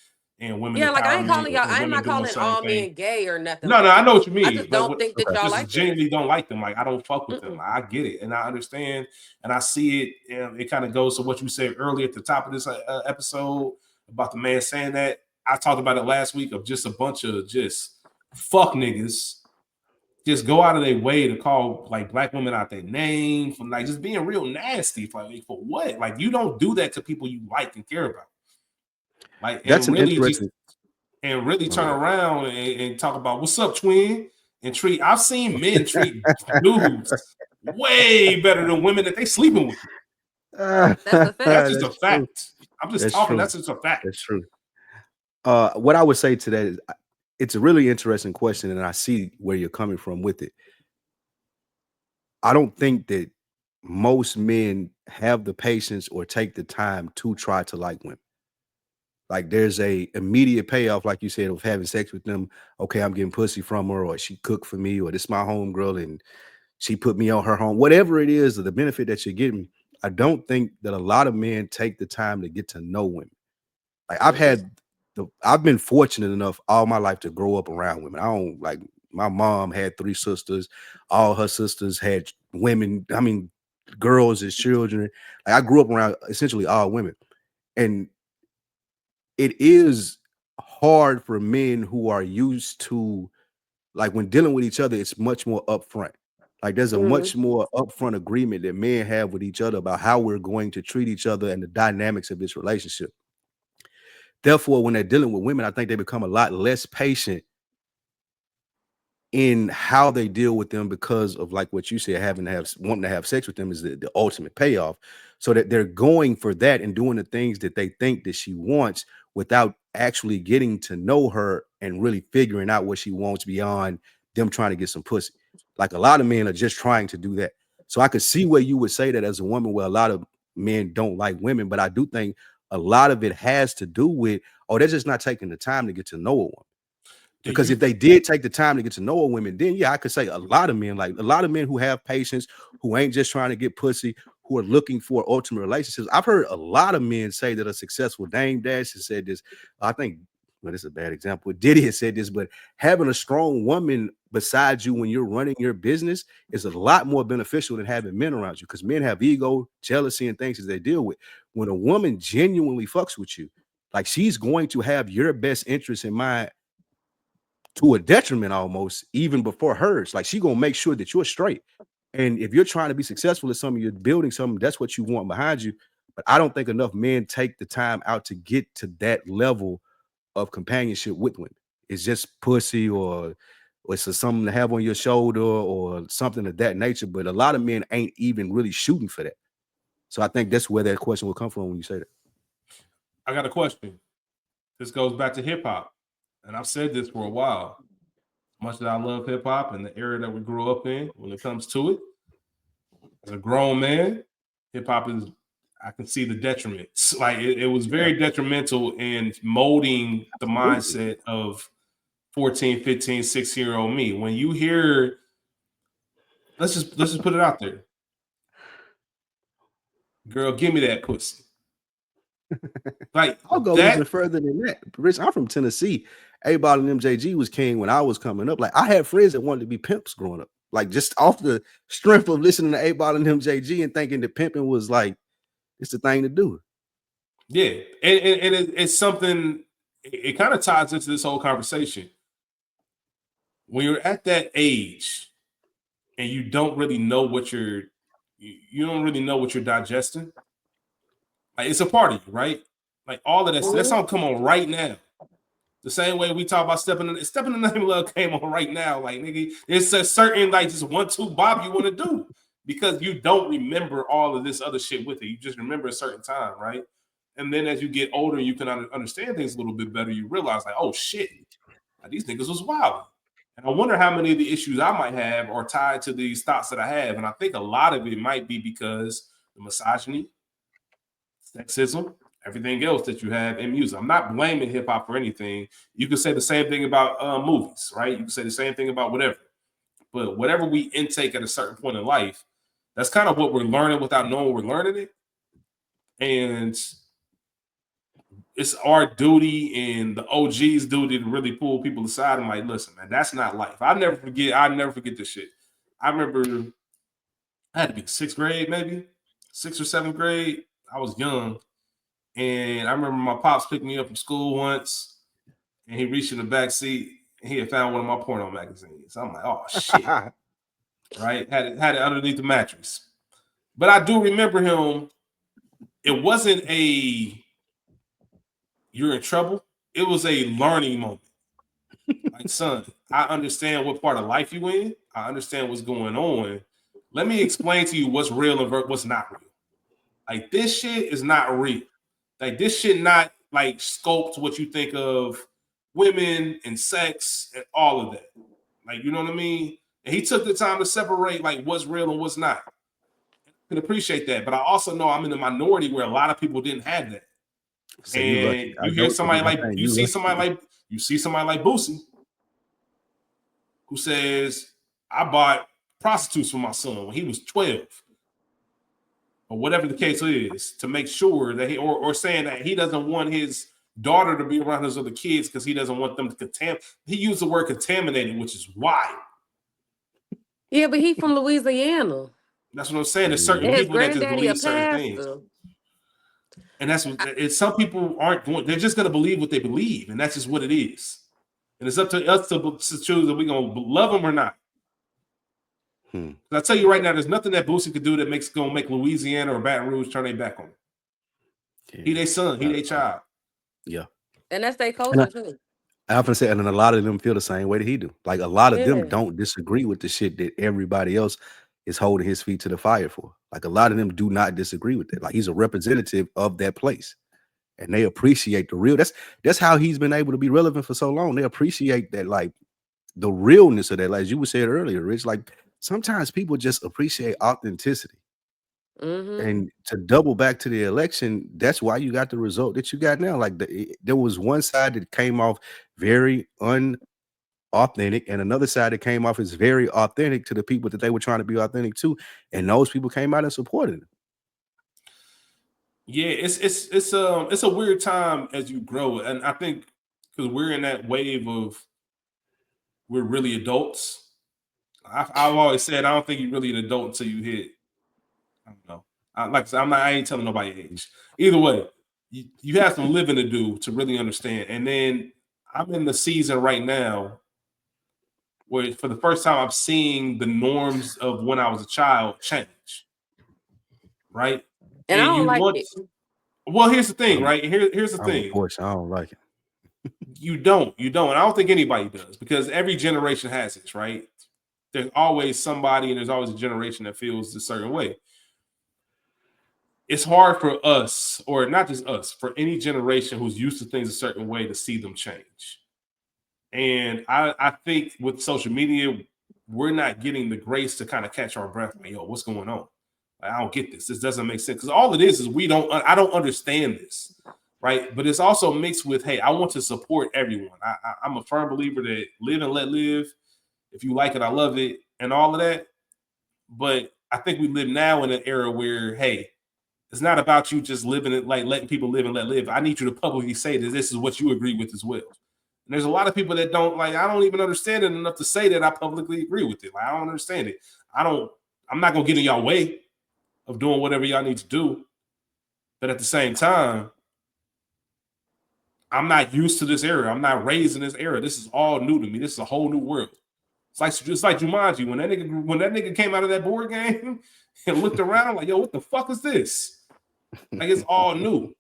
and women Yeah, like I ain't empowerment calling y'all. and I'm women not doing calling certain all things. men gay or nothing No, no, like I know that. what you I mean, just but don't think that Okay. y'all just like us. genuinely don't like them. Like I don't fuck with them. Mm-mm. I get it, and I understand, and I see it. And it kind of goes to what you said earlier at the top of this episode about the man saying that. I talked about it last week of just a bunch of just fuck niggas just go out of their way to call like black women out their name from like just being real nasty for what? Like you don't do that to people you like and care about. Like That's and an really just interesting. and really turn Okay. around and talk about what's up, twin, and treat. I've seen men treat dudes way better than women that they sleeping with. That's a That's fact. just a That's true. fact. I'm just That's talking. true. That's just a fact. That's true. What I would say to that is, it's a really interesting question, and I see where you're coming from with it. I don't think that most men have the patience or take the time to try to like women. Like there's a immediate payoff, like you said, of having sex with them. Okay, I'm getting pussy from her, or she cooked for me, or this is my home girl, and she put me on her home. Whatever it is, or the benefit that you're getting, I don't think that a lot of men take the time to get to know women. Like Mm-mm. I've been fortunate enough all my life to grow up around women. I don't like my mom had 3 sisters, all her sisters had women. I mean, girls as children. Like I grew up around essentially all women, and it is hard for men who are used to like when dealing with each other. It's much more upfront. Like there's a Mhm. much more upfront agreement that men have with each other about how we're going to treat each other and the dynamics of this relationship. Therefore, when they're dealing with women, I think they become a lot less patient in how they deal with them because of like what you said, having to have wanting to have sex with them is the ultimate payoff. So that they're going for that and doing the things that they think that she wants without actually getting to know her and really figuring out what she wants beyond them trying to get some pussy. Like a lot of men are just trying to do that. So I could see where you would say that as a woman, where a lot of men don't like women, but I do think a lot of it has to do with, oh, they're just not taking the time to get to know a woman. Do Because you if they did take the time to get to know a woman, then yeah, I could say a lot of men, like a lot of men who have patience, who ain't just trying to get pussy, who are looking for ultimate relationships. I've heard a lot of men say that are successful. Dame Dash has said this. I think well, this is a bad example. Diddy has said this, but having a strong woman beside you when you're running your business is a lot more beneficial than having men around you, because men have ego, jealousy, and things that they deal with. When a woman genuinely fucks with you, like, she's going to have your best interest in mind to a detriment almost, even before hers. Like, she gonna make sure that you're straight. And if you're trying to be successful at something, you're building something, that's what you want behind you. But I don't think enough men take the time out to get to that level of companionship with women. It's just pussy, or it's just something to have on your shoulder or something of that nature. But a lot of men ain't even really shooting for that. So I think that's where that question will come from when you say that. I got a question. This goes back to hip hop, and I've said this for a while. As much as I love hip hop and the era that we grew up in, when it comes to it, as a grown man, hip hop is, I can see the detriments. Like, it was very detrimental in molding the mindset of 14, 15, 16-year-old me. When you hear, let's just put it out there. Girl, give me that pussy. Like, I'll go even further than that. Rich, I'm from Tennessee. A-Ball and MJG was king when I was coming up. Like, I had friends that wanted to be pimps growing up. Like, just off the strength of listening to A-Ball and MJG and thinking that pimping was like, it's the thing to do. Yeah, and it's something. It kind of ties into this whole conversation. When you're at that age, and you don't really know what you don't really know what you're digesting. Like, it's a part of you, right? Like, all of that song come on right now. The same way we talk about stepping in the name of love came on right now. Like, nigga, it's a certain, like, just 1-2 bop you want to do, because you don't remember all of this other shit with it. You just remember a certain time, right? And then as you get older, you can understand things a little bit better. You realize, like, oh shit, like, these niggas was wild. And I wonder how many of the issues I might have are tied to these thoughts that I have. And I think a lot of it might be because the misogyny, sexism, everything else that you have in music. I'm not blaming hip hop for anything. You can say the same thing about movies, right? You can say the same thing about whatever. But whatever we intake at a certain point in life, that's kind of what we're learning without knowing we're learning it. And it's our duty and the OG's duty to really pull people aside and, like, listen, man, that's not life. I'll never forget this shit. I remember I had to be 6th grade, maybe 6th or 7th grade. I was young. And I remember my pops picked me up from school once, and he reached in the back seat and he had found one of my porno magazines. I'm like, oh shit. Right? Had it underneath the mattress. But I do remember him. It wasn't a you're in trouble. It was a learning moment. Like, son, I understand what part of life you in. I understand what's going on. Let me explain to you what's real and what's not real. Like, this shit is not real. Like, this shit not, like, scoped what you think of women and sex and all of that. Like, you know what I mean? And he took the time to separate, like, what's real and what's not. I can appreciate that. But I also know I'm in the minority where a lot of people didn't have that. So and you hear somebody like, you see somebody like Boosie, who says, I bought prostitutes for my son when he was 12. Or whatever the case is, to make sure that he, or saying that he doesn't want his daughter to be around his other kids because he doesn't want them to contaminate. He used the word contaminated, which is wild. Yeah, but he from Louisiana. That's what I'm saying. There's certain people that just believe certain things. And that's what it's, some people aren't going, they're just going to believe what they believe, and that's just what it is. And it's up to us to choose if we're going to love them or not. I tell you right now, there's nothing that Boosie could do that gonna make Louisiana or Baton Rouge turn their back on him. Yeah. He their son, he their child. Yeah. And that's their culture too. I often say, and then a lot of them feel the same way that he do. Like, a lot of them don't disagree with the shit that everybody else is holding his feet to the fire for. Like, a lot of them do not disagree with it. Like, he's a representative of that place. And they appreciate the real. That's how he's been able to be relevant for so long. They appreciate that, like, the realness of that. Like you were saying earlier, Rich, like, sometimes people just appreciate authenticity. And to double back to the election, that's why you got the result that you got now. Like, there was one side that came off very unauthentic, and another side that came off as very authentic to the people that they were trying to be authentic to, and those people came out and supported him. Yeah, it's a weird time as you grow, and I think because we're in that wave of we're really adults. I've always said I don't think you're really an adult until you hit. I don't know. Like I said, I ain't telling nobody age. Either way, you have some living to do to really understand. And then I'm in the season right now where, for the first time, I'm seeing the norms of when I was a child change. Right, And I and don't you like want. it. Well, here's the thing, right? Here's the I'm with thing. Portia. I don't like it. You don't. And I don't think anybody does, because every generation has this, right? There's always somebody, and there's always a generation that feels a certain way. It's hard for us, or not just us, for any generation who's used to things a certain way to see them change. And I think with social media, we're not getting the grace to kind of catch our breath. Like, yo, what's going on? Like, I don't get this. This doesn't make sense. Because all it is I don't understand this. Right. But it's also mixed with, hey, I want to support everyone. I'm a firm believer that live and let live. If you like it, I love it, and all of that. But I think we live now in an era where, hey, it's not about you just living it, like letting people live and let live. I need you to publicly say that this is what you agree with as well. And there's a lot of people that don't, like, I don't even understand it enough to say that I publicly agree with it. Like, I don't understand it. I'm not gonna get in y'all way of doing whatever y'all need to do. But at the same time, I'm not used to this era. I'm not raised in this era. This is all new to me. This is a whole new world. It's like Jumanji. When that nigga came out of that board game and looked around, like, yo, what the fuck is this? Like, it's all new.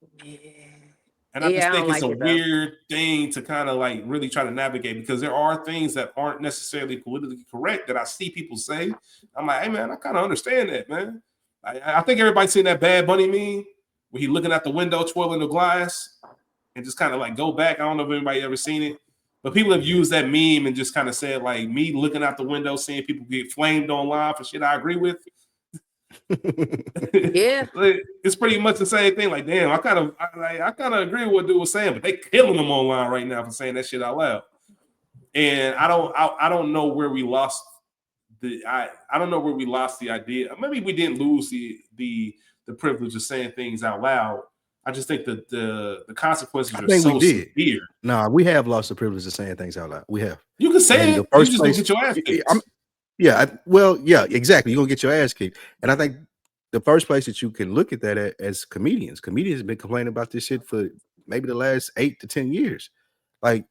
And I just Yeah, I don't think it's like a it though. weird thing to kind of like really try to navigate, because there are things that aren't necessarily politically correct that I see people say. I'm like, hey man, I kind of understand that, man. I think everybody's seen that Bad Bunny meme where he looking out the window, twirling the glass, and just kind of like go back. I don't know if anybody ever seen it, but people have used that meme and just kind of said, like, me looking out the window, seeing people get flamed online for shit I agree with. Yeah. It's pretty much the same thing. Like, damn, I kind of agree with what dude was saying, but they killing them online right now for saying that shit out loud. And I don't know where we lost I don't know where we lost the idea. Maybe we didn't lose the privilege of saying things out loud. I just think that the consequences I are think we so did. severe. Nah, we have lost the privilege of saying things out loud. We have. You can say And it. the You first just gonna place, get your ass kicked. yeah, exactly. You're gonna get your ass kicked. And I think the first place that you can look at that as comedians have been complaining about this shit for maybe the last 8 to 10 years. Like,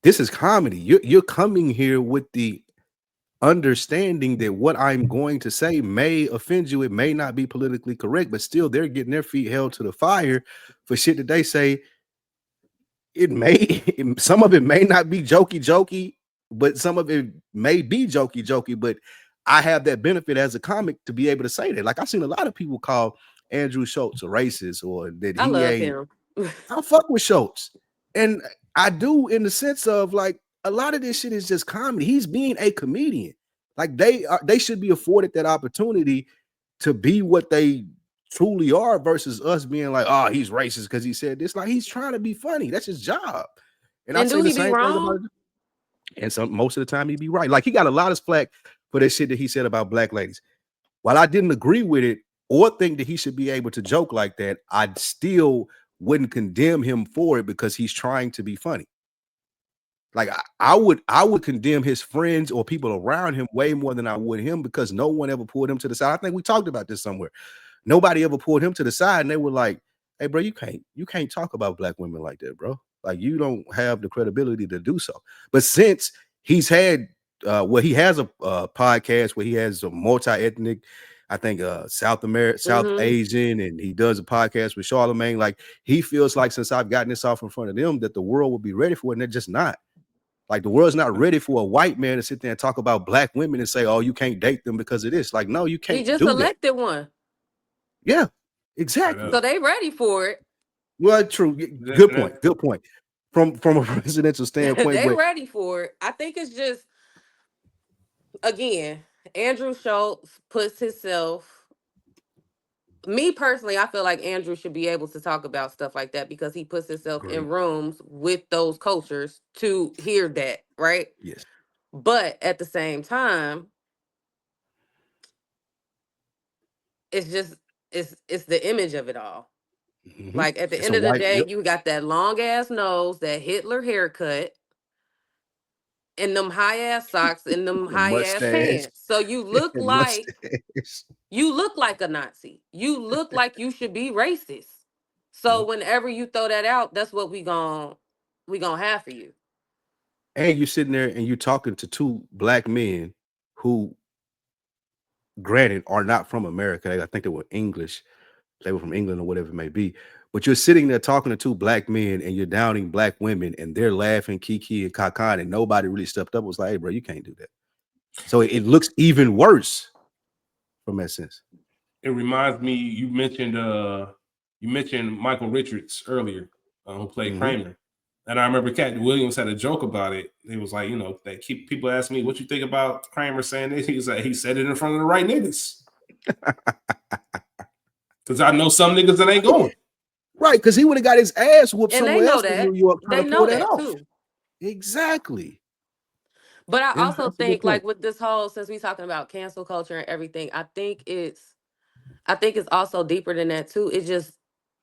this is comedy. You're coming here with the understanding that what I'm going to say may offend you. It may not be politically correct, but still they're getting their feet held to the fire for shit that they say. Some of it may not be jokey, but some of it may be jokey. But I have that benefit as a comic to be able to say that. Like, I've seen a lot of people call Andrew Schultz a racist, or that I he love ain't. him. I fuck with Schultz, and I do, in the sense of, like, a lot of this shit is just comedy. He's being a comedian. Like, they should be afforded that opportunity to be what they truly are, versus us being like, oh, he's racist because he said this. Like, he's trying to be funny. That's his job. And I And say do the he be same thing about wrong? it. And most of the time he'd be right. Like, he got a lot of flack for that shit that he said about black ladies. While I didn't agree with it or think that he should be able to joke like that, I still wouldn't condemn him for it, because he's trying to be funny. Like, I would condemn his friends or people around him way more than I would him, because no one ever pulled him to the side. I think we talked about this somewhere. Nobody ever pulled him to the side and they were like, hey, bro, you can't talk about black women like that, bro. Like, you don't have the credibility to do so. But since he's had he has a podcast where he has a multi-ethnic, I think South Asian, and he does a podcast with Charlemagne. Like, he feels like, since I've gotten this off in front of them, that the world will be ready for it, and they're just not. Like, the world's not ready for a white man to sit there and talk about black women and say, oh, you can't date them because of this. Like, no, you He can't just do that. elected one. Yeah, exactly. So they ready for it. Well, true. Good point. Good point. From a presidential standpoint, They but ready for it. I think it's just, again, Andrew Schultz puts himself. Me personally, I feel like Andrew should be able to talk about stuff like that, because he puts himself in great. rooms with those cultures to hear that, right? Yes. But at the same time, it's just it's the image of it all. Like at the It's end a of the white. day, Yep. you got that long ass nose, that Hitler haircut, and them high ass socks and them The high ass mustache. pants. So you look like Mustache. a Nazi. You look like you should be racist. So Yep. whenever you throw that out, that's what we gonna have for you. And you're sitting there and you're talking to two black men who, granted, are not from America. I think they were English. They were from England or whatever it may be. But you're sitting there talking to two black men and you're downing black women and they're laughing, kiki and kakan, and nobody really stepped up. It was like, hey, bro, you can't do that. So it looks even worse from that sense. It reminds me, you mentioned Michael Richards earlier, who played Kramer. And I remember Cat Williams had a joke about it. It was like, that people ask me, what you think about Kramer saying this? He's like, he said it in front of the right niggas. Because I know some niggas that ain't going. Right, because he would have got his ass whooped And they somewhere know else in that. New York trying They to pull know that that off. too. Exactly. But I Yeah, also that's a good think, like, point. with this whole, since we talking about cancel culture and everything, I think it's also deeper than that too.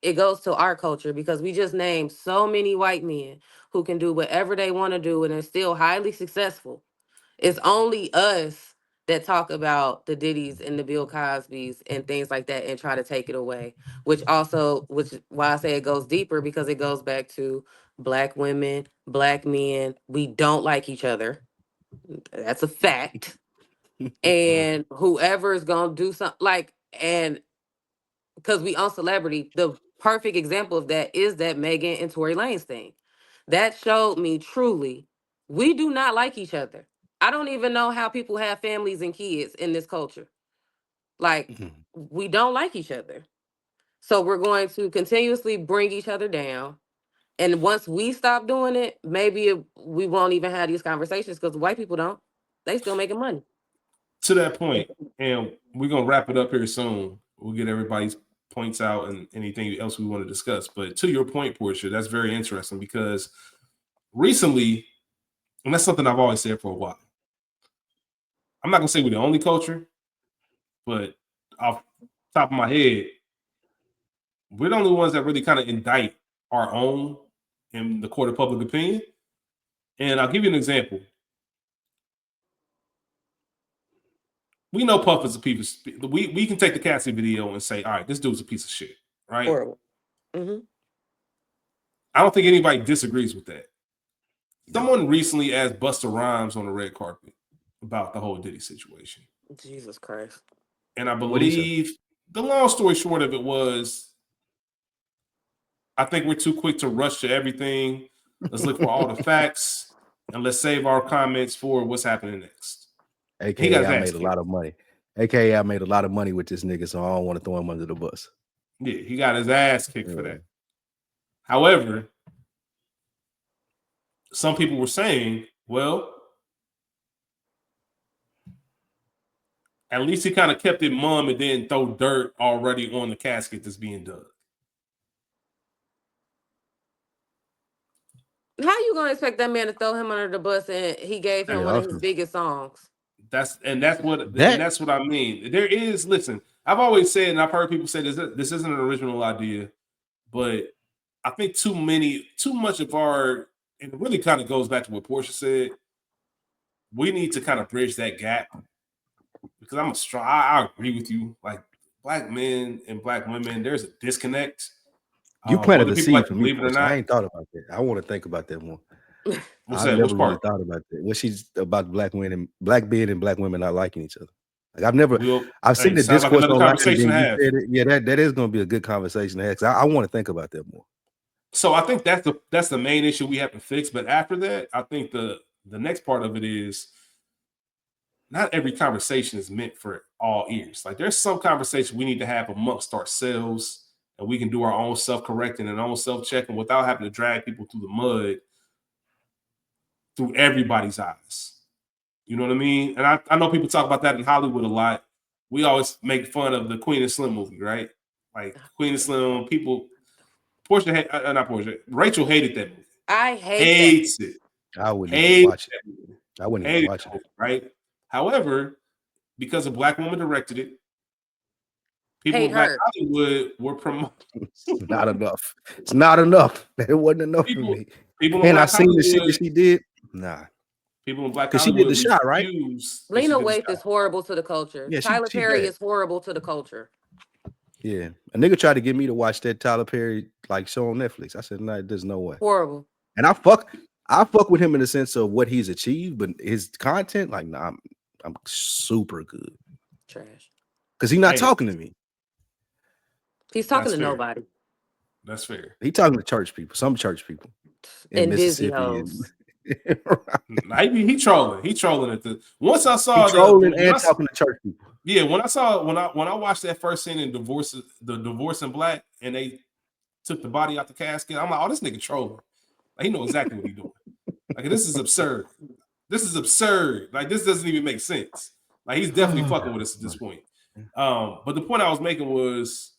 It goes to our culture, because we just named so many white men who can do whatever they want to do and are still highly successful. It's only us that talk about the Diddy's and the Bill Cosby's and things like that and try to take it away. Which why I say it goes deeper, because it goes back to black women, black men. We don't like each other. That's a fact. And whoever is gonna do something, and because we on Celebrity, the perfect example of that is that Megan and Tory Lanez thing. That showed me truly we do not like each other. I don't even know how people have families and kids in this culture. Like, we don't like each other. So we're going to continuously bring each other down. And once we stop doing it, maybe we won't even have these conversations, because white people don't. They still making money. To that point, and we're going to wrap it up here soon. We'll get everybody's points out and anything else we want to discuss. But to your point, Portia, that's very interesting, because recently, and that's something I've always said for a while, I'm not going to say we're the only culture, but off the top of my head, we're the only ones that really kind of indict our own in the court of public opinion. And I'll give you an example. We know Puff is a piece of we can take the Cassie video and say, all right, this dude's a piece of shit, right? Horrible. I don't think anybody disagrees with that. Someone recently asked Busta Rhymes on the red carpet about the whole Diddy situation. Jesus Christ. And I believe the long story short of it was, I think we're too quick to rush to everything. Let's look for all the facts and let's save our comments for what's happening next. AKA, I made a lot of money. AKA, I made a lot of money with this nigga, so I don't want to throw him under the bus. Yeah, he got his ass kicked for that. However, some people were saying, well, at least he kind of kept it mum and didn't throw dirt already on the casket that's being dug. How you gonna expect that man to throw him under the bus and he gave him one of his biggest songs? That's what I mean. There is, listen, I've always said, and I've heard people say this isn't an original idea, but I think too much of our, and it really kind of goes back to what Portia said, we need to kind of bridge that gap, because I agree with you. Like, black men and black women, there's a disconnect. You planted the seed for me, believe it or not. I ain't thought about that. I want to think about that more. What's I've that? never really thought about that. What she's about black men and black men and black women not liking each other. Like, I've seen the discourse like online. Conversation to have. Yeah, that is going to be a good conversation to have. I want to think about that more. So I think that's the main issue we have to fix. But after that, I think the next part of it is, not every conversation is meant for all ears. Like, there's some conversation we need to have amongst ourselves, and we can do our own self-correcting and own self-checking without having to drag people through the mud through everybody's eyes. You know what I mean? And I know people talk about that in Hollywood a lot. We always make fun of the Queen and Slim movie, right? Like, Queen and Slim, people, not Portia, Rachel hated that movie. I hates it. I wouldn't even watch it. I wouldn't even watch it. Right? However, because a black woman directed it, People hate in Black her. Hollywood were promoting. It's not enough. It's not enough. It wasn't enough for People, me. people in And I Black seen the shit that Hollywood. she did. Nah, People in Black because she did the Hollywood shot, right? refuse. Yeah, she Lena did the Waithe shot. is horrible to the culture. Yeah, Tyler she Perry bad. is horrible to the culture. Yeah, a nigga tried to get me to watch that Tyler Perry like show on Netflix. I said, no, there's no way. Horrible. And I fuck with him in the sense of what he's achieved, but his content, like, nah, I'm super good Trash. because he's not Hey, talking to me. He's talking that's to fair. nobody. That's fair. He talking to church people, some church people in And Disney Mississippi. hoes. He trolling. He trolling at the. Once I He saw trolling when and I, talking to church people. yeah, when I watched that first scene in Divorce in Black, and they took the body out the casket, I'm like, oh, this nigga trolling. Like, he know exactly what he's doing. Like, this is absurd. This is absurd. Like, this doesn't even make sense. Like, he's definitely fucking with us at this point. But the point I was making was,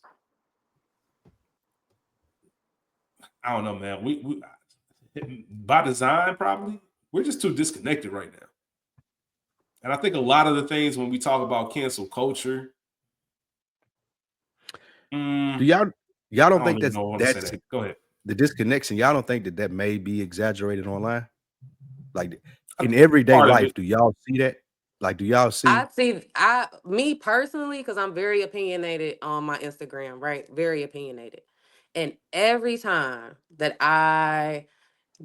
I don't know, man. We by design, probably, we're just too disconnected right now. And I think a lot of the things when we talk about cancel culture, Do y'all don't think that's that. Go ahead. The disconnection? Y'all don't think that may be exaggerated online? Like in everyday life, do y'all see that? Like, do y'all see? Me personally, because I'm very opinionated on my Instagram, right? Very opinionated. And every time that I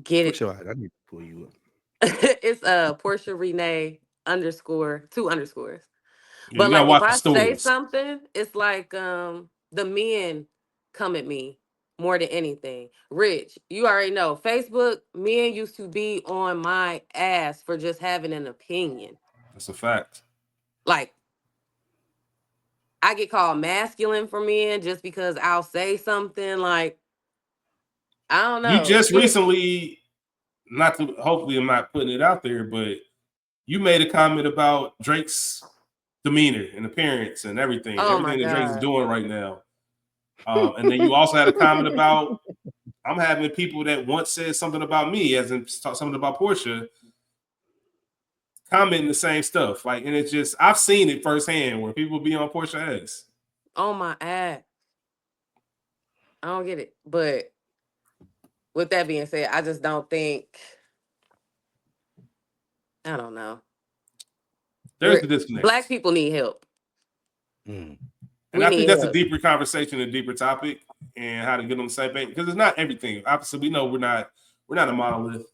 get What's it, your I need to pull you up. it's Portia Renee _ 2 underscores. Yeah, But you like gotta watch if the I say stories. something, it's like the men come at me more than anything. Rich, you already know Facebook, men used to be on my ass for just having an opinion. That's a fact. Like, I get called masculine for men just because I'll say something. Like, I don't know. You just recently, hopefully I'm not putting it out there, but you made a comment about Drake's demeanor and appearance and everything that Drake's doing right now. And then you also had a comment about I'm having people that once said something about me, as in something about Portia, commenting the same stuff. Like, and it's just, I've seen it firsthand where people be on Portia ass. On my ass. I don't get it. But with that being said, I just don't think, I don't know. There's the disconnect. Black people need help. And I think that's a deeper conversation, a deeper topic, and how to get on the same page. Because it's not everything. Obviously, we know we're not a monolith.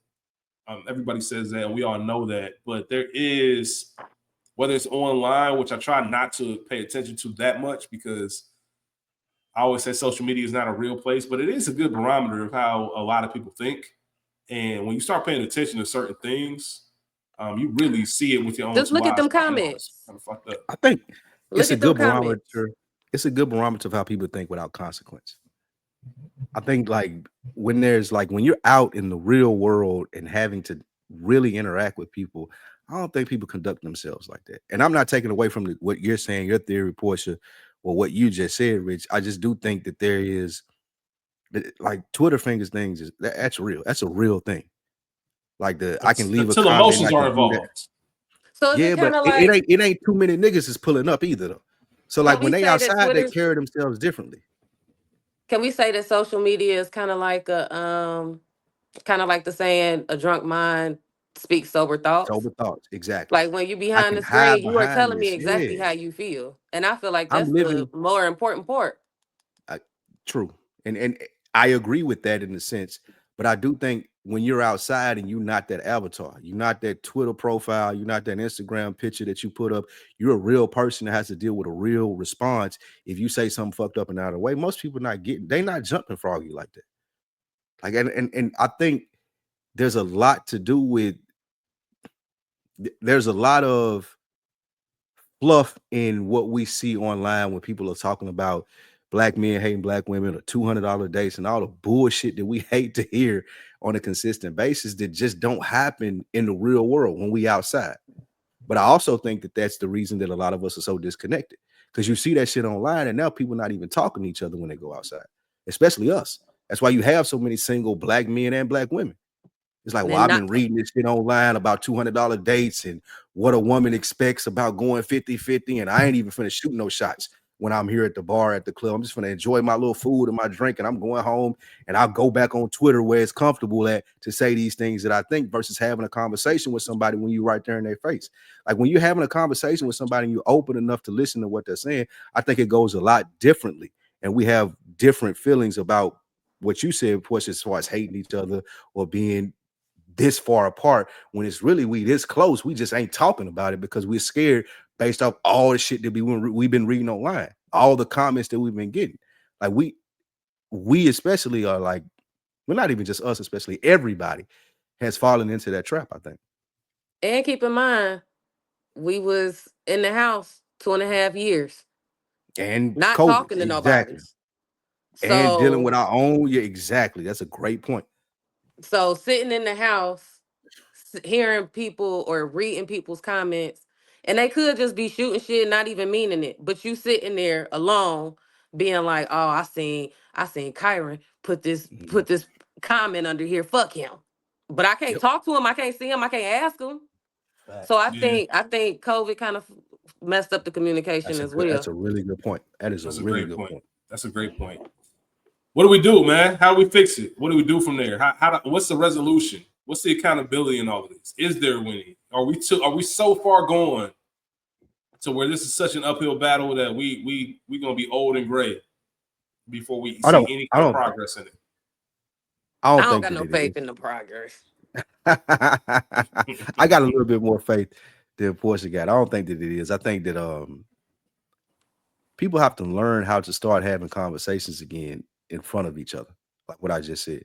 Everybody says that, and we all know that. But there is, whether it's online, which I try not to pay attention to that much because I always say social media is not a real place, but it is a good barometer of how a lot of people think. And when you start paying attention to certain things, you really see it with your own. Just look at them comments. Kind of fucked up. I think it's a good barometer. It's a good barometer of how people think without consequence. I think like when you're out in the real world and having to really interact with people, I don't think people conduct themselves like that. And I'm not taking away from what you're saying, your theory, Portia, or what you just said, Rich. I just do think that there is, like, Twitter fingers things that's real. That's a real thing. Like I can leave until emotions are involved. So yeah, but it ain't too many niggas is pulling up either though. So like when they outside, they carry themselves differently. Can we say that social media is kind of like the saying, a drunk mind speaks sober thoughts? Sober thoughts, exactly. Like when you behind the screen, you are telling me exactly how you feel. And I feel like that's the more important part. True. And I agree with that in a sense. But I do think when you're outside and you're not that avatar, you're not that Twitter profile, you're not that Instagram picture that you put up, you're a real person that has to deal with a real response. If you say something fucked up and out of the way, most people they're not jumping froggy like that. Like, and I think there's a lot to do with, there's a lot of fluff in what we see online when people are talking about black men hating black women or $200 dates and all the bullshit that we hate to hear on a consistent basis that just don't happen in the real world when we outside. But I also think that that's the reason that a lot of us are so disconnected, because you see that shit online and now people not even talking to each other when they go outside, especially us. That's why you have so many single black men and black women. It's like, well, I've been reading this shit online about $200 dates and what a woman expects about going 50-50, and I ain't even finna shoot no shots. when I'm here at the bar at the club. I'm just gonna enjoy my little food and my drink, and I'm going home and I'll go back on Twitter where it's comfortable at to say these things that I think versus having a conversation with somebody when you're right there in their face. Like when you're having a conversation with somebody and you're open enough to listen to what they're saying, I think it goes a lot differently. And we have different feelings about what you said, Portia, as far as hating each other or being this far apart when it's really we this close. We just ain't talking about it because we're scared based off all the shit that we've been reading online, all the comments that we've been getting. Like we especially are like, well, not even just us, especially everybody has fallen into that trap, I think. And keep in mind, we was in the house 2.5 years, And not COVID, talking to nobody. exactly. And dealing with So, our own, yeah, exactly. That's a great point. so sitting in the house, hearing people or reading people's comments, and they could just be shooting shit, not even meaning it. But you sitting there alone, being like, "Oh, I seen Kyron put this comment under here. Fuck him." But I can't Yep. talk to him. I can't see him. I can't ask him. So I think COVID kind of messed up the communication as well. That's a really good point. That is That's a a really great good point. point. That's a great point. What do we do, man? How do we fix it? What do we do from there? What's the resolution? What's the accountability in all of this? Is there winning? Are we so far gone to where this is such an uphill battle that we gonna be old and gray before we see any kind of progress in it? I I don't don't think got that no it faith is. in the progress. I got a little bit more faith than Portia got. I don't think that it is. I think that people have to learn how to start having conversations again in front of each other, like what I just said.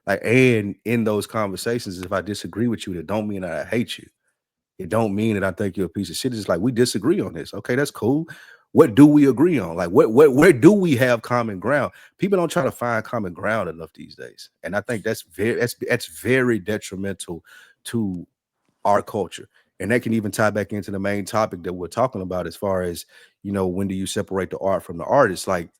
Like, and in those conversations, if I disagree with you, that don't mean that I hate you. It don't mean that I think you're a piece of shit. It's like we disagree on this. Okay, that's cool. What do we agree on? Like, where do we have common ground? People don't try to find common ground enough these days, and I think that's very detrimental to our culture. And that can even tie back into the main topic that we're talking about, as far as, when do you separate the art from the artist? Like,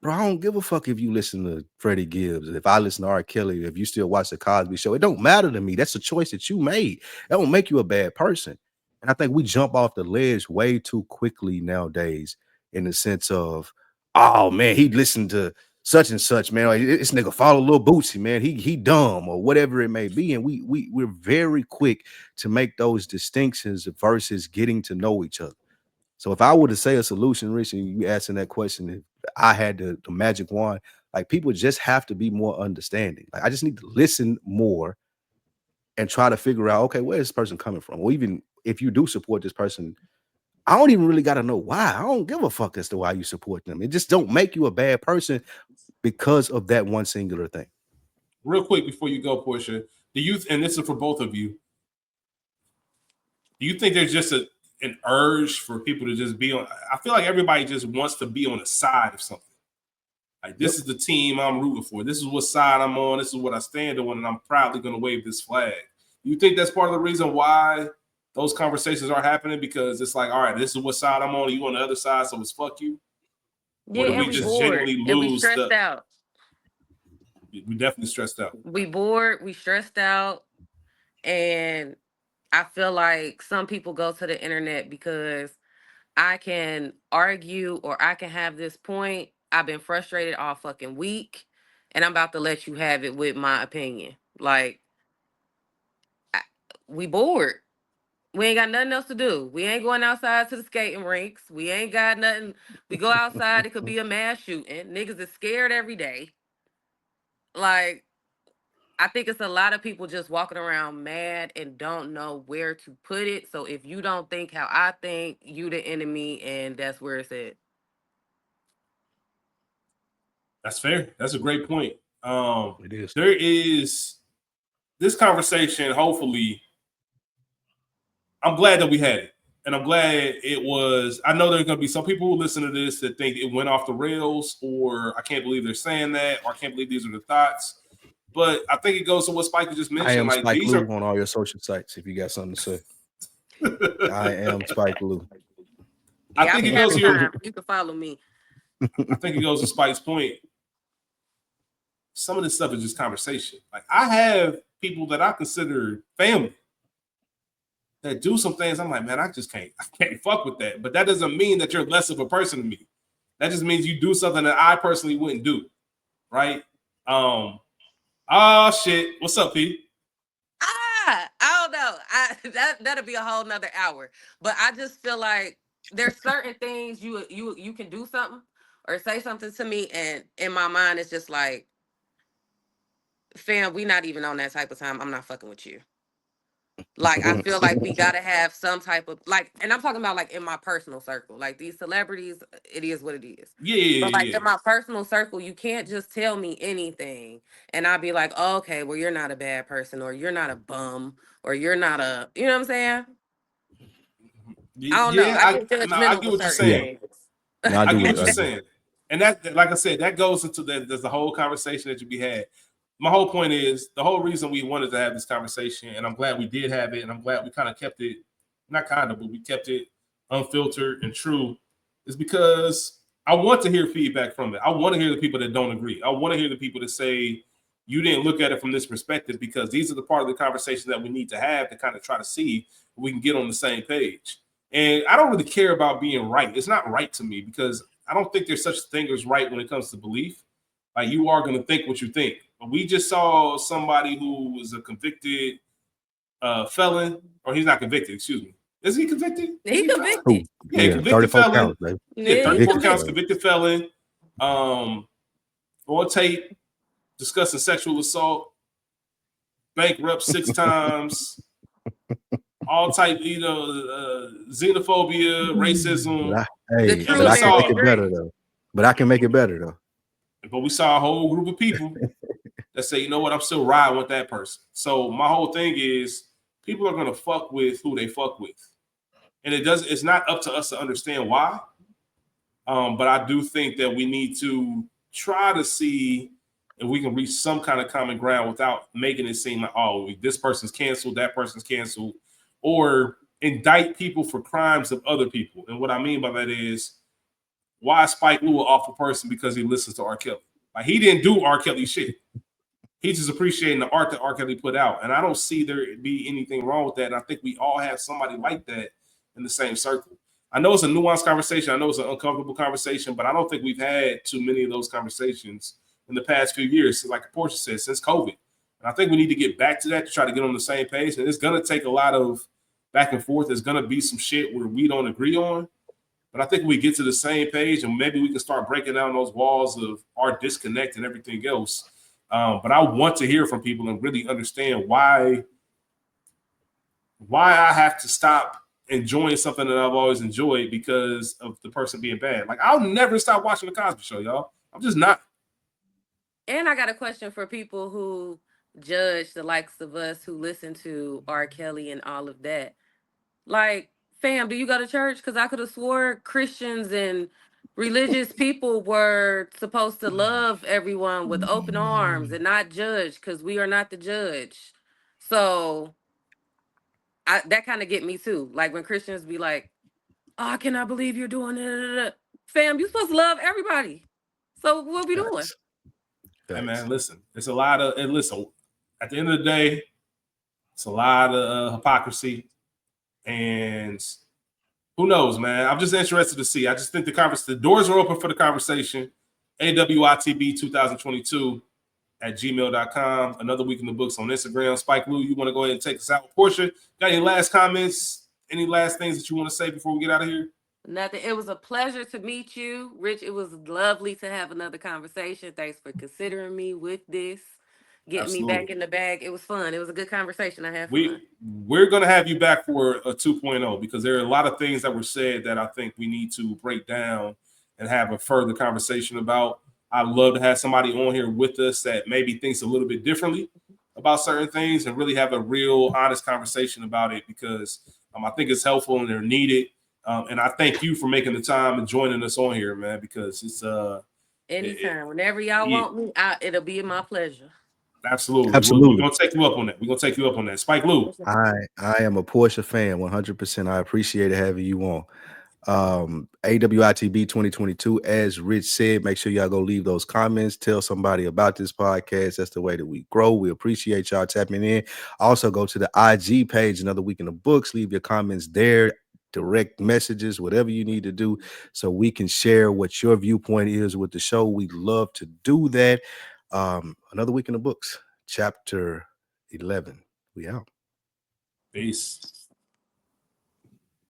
bro, I don't give a fuck if you listen to Freddie Gibbs, if I listen to R. Kelly, if you still watch the Cosby Show. It don't matter to me. That's a choice that you made. That don't make you a bad person. And I think we jump off the ledge way too quickly nowadays, in the sense of, oh man, he listened to such and such, man. Or this nigga follow Lil Bootsy, man. He dumb, or whatever it may be. And we're very quick to make those distinctions versus getting to know each other. So if I were to say a solution, Rich, and you asking that question, if I had the magic wand, like, people just have to be more understanding. Like, I just need to listen more and try to figure out, okay, where is this person coming from? Or even if you do support this person, I don't even really got to know why. I don't give a fuck as to why you support them. It just don't make you a bad person because of that one singular thing. Real quick before you go, Portia, and this is for both of you, do you think there's just an urge for people to just be on? I feel like everybody just wants to be on the side of something. Like, this is the team I'm rooting for. This is what side I'm on. This is what I stand on, and I'm proudly going to wave this flag. You think that's part of the reason why those conversations are happening? Because it's like, all right, this is what side I'm on, and you on the other side, so it's fuck you? Yeah, Or do and we we just bored, genuinely and we lose stressed the? out. We definitely stressed out. We bored, we stressed out, and I feel like some people go to the internet because I can argue or I can have this point. I've been frustrated all fucking week, and I'm about to let you have it with my opinion. Like, we bored. We ain't got nothing else to do. We ain't going outside to the skating rinks. We ain't got nothing. We go outside, it could be a mass shooting. Niggas is scared every day. Like, I think it's a lot of people just walking around mad and don't know where to put it. So if you don't think how I think, you the enemy, and that's where it's at. That's fair. That's a great point. It is. There is this conversation. Hopefully, I'm glad that we had it, and I'm glad it was. I know there's going to be some people who listen to this that think it went off the rails, or I can't believe they're saying that, or I can't believe these are the thoughts. But I think it goes to what Spike just mentioned. I am like, Spike these Lou are on all your social sites if you got something to say. I am Spike Lou. I think it goes to your. You can follow me. I think it goes to Spike's point. Some of this stuff is just conversation. Like, I have people that I consider family that do some things. I'm like, man, I can't fuck with that. But that doesn't mean that you're less of a person than me. That just means you do something that I personally wouldn't do, right? Oh shit, what's up, Pete? I don't know. That'll be a whole nother hour. But I just feel like there's certain things you can do something or say something to me, and in my mind it's just like, fam, we not even on that type of time. I'm not fucking with you. Like, I feel like we gotta have some type of like, and I'm talking about like in my personal circle. Like these celebrities, it is what it is. Yeah. But like in my personal circle, you can't just tell me anything and I'll be like, oh, okay, well, you're not a bad person, or you're not a bum, or you're not a, you know what I'm saying? I don't know. I get I judgmental get with what you're certain saying. things. No, I I do get it. what you're saying. And that, like I said, that goes into there's the whole conversation that you be had. My whole point is the whole reason we wanted to have this conversation, and I'm glad we did have it, and I'm glad we kind of kept it, not kind of, but we kept it unfiltered and true, is because I want to hear feedback from it. I want to hear the people that don't agree. I want to hear the people that say you didn't look at it from this perspective, because these are the part of the conversation that we need to have to kind of try to see if we can get on the same page. And I don't really care about being right. It's not right to me, because I don't think there's such a thing as right when it comes to belief. Like, you are going to think what you think. But we just saw somebody who was a convicted felon, or he's not convicted, excuse me. Is he convicted? He convicted. Oh, Yeah, convicted 34 felon. counts, baby. Yeah, 34 Convicted counts, felon. convicted felon. On tape, discussing sexual assault, bankrupt 6 times, all type, xenophobia, racism. Hey, The true but I can make American it better dream. though. But I can make it better though. But we saw a whole group of people that say, you know what, I'm still riding with that person. So my whole thing is, people are gonna fuck with who they fuck with, and it's not up to us to understand why. But I do think that we need to try to see if we can reach some kind of common ground without making it seem like, oh, this person's canceled, that person's canceled, or indict people for crimes of other people. And what I mean by that is, why is Spike Lee an awful person because he listens to R. Kelly? Like, he didn't do R. Kelly shit. He's just appreciating the art that R. Kelly put out. And I don't see there be anything wrong with that. And I think we all have somebody like that in the same circle. I know it's a nuanced conversation. I know it's an uncomfortable conversation, but I don't think we've had too many of those conversations in the past few years, like Portia said, since COVID. And I think we need to get back to that to try to get on the same page. And it's going to take a lot of back and forth. There's going to be some shit where we don't agree on. But I think we get to the same page, and maybe we can start breaking down those walls of our disconnect and everything else. But I want to hear from people and really understand why I have to stop enjoying something that I've always enjoyed because of the person being bad. Like, I'll never stop watching the Cosby Show, y'all. I'm just not. And I got a question for people who judge the likes of us who listen to R. Kelly and all of that. Like, fam, do you go to church? Because I could have swore Christians and religious people were supposed to love everyone with open arms and not judge, because we are not the judge. So that kind of get me too. Like when Christians be like, oh, I cannot believe you're doing it. Fam, you're supposed to love everybody. So what we doing? Hey, man, listen, it's a lot of, and listen, at the end of the day, it's a lot of hypocrisy. And who knows, man? I'm just interested to see. I just think the doors are open for the conversation. AWITB 2022 at gmail.com. Another week in the books on Instagram. Spike Lee, you want to go ahead and take us out? Portia, got any last comments? Any last things that you want to say before we get out of here? Nothing. It was a pleasure to meet you, Rich. It was lovely to have another conversation. Thanks for considering me with this, getting me back in the bag. It was fun. It was a good conversation. I had fun. We're going to have you back for a 2.0 because there are a lot of things that were said that I think we need to break down and have a further conversation about. I'd love to have somebody on here with us that maybe thinks a little bit differently about certain things and really have a real honest conversation about it, because I think it's helpful and they're needed. And I thank you for making the time and joining us on here, man, because it's anytime, whenever y'all want me, it'll be my pleasure. Absolutely. We're gonna take you up on that. We're gonna take you up on that. Spike Lee. I am a Portia fan, 100%. I appreciate having you on. AWITB 2022. As Rich said, make sure y'all go leave those comments. Tell somebody about this podcast. That's the way that we grow. We appreciate y'all tapping in. Also, go to the IG page, Another Week in the Books. Leave your comments there, direct messages, whatever you need to do, so we can share what your viewpoint is with the show. We'd love to do that. Another Week in the Books, chapter 11. We out. Peace.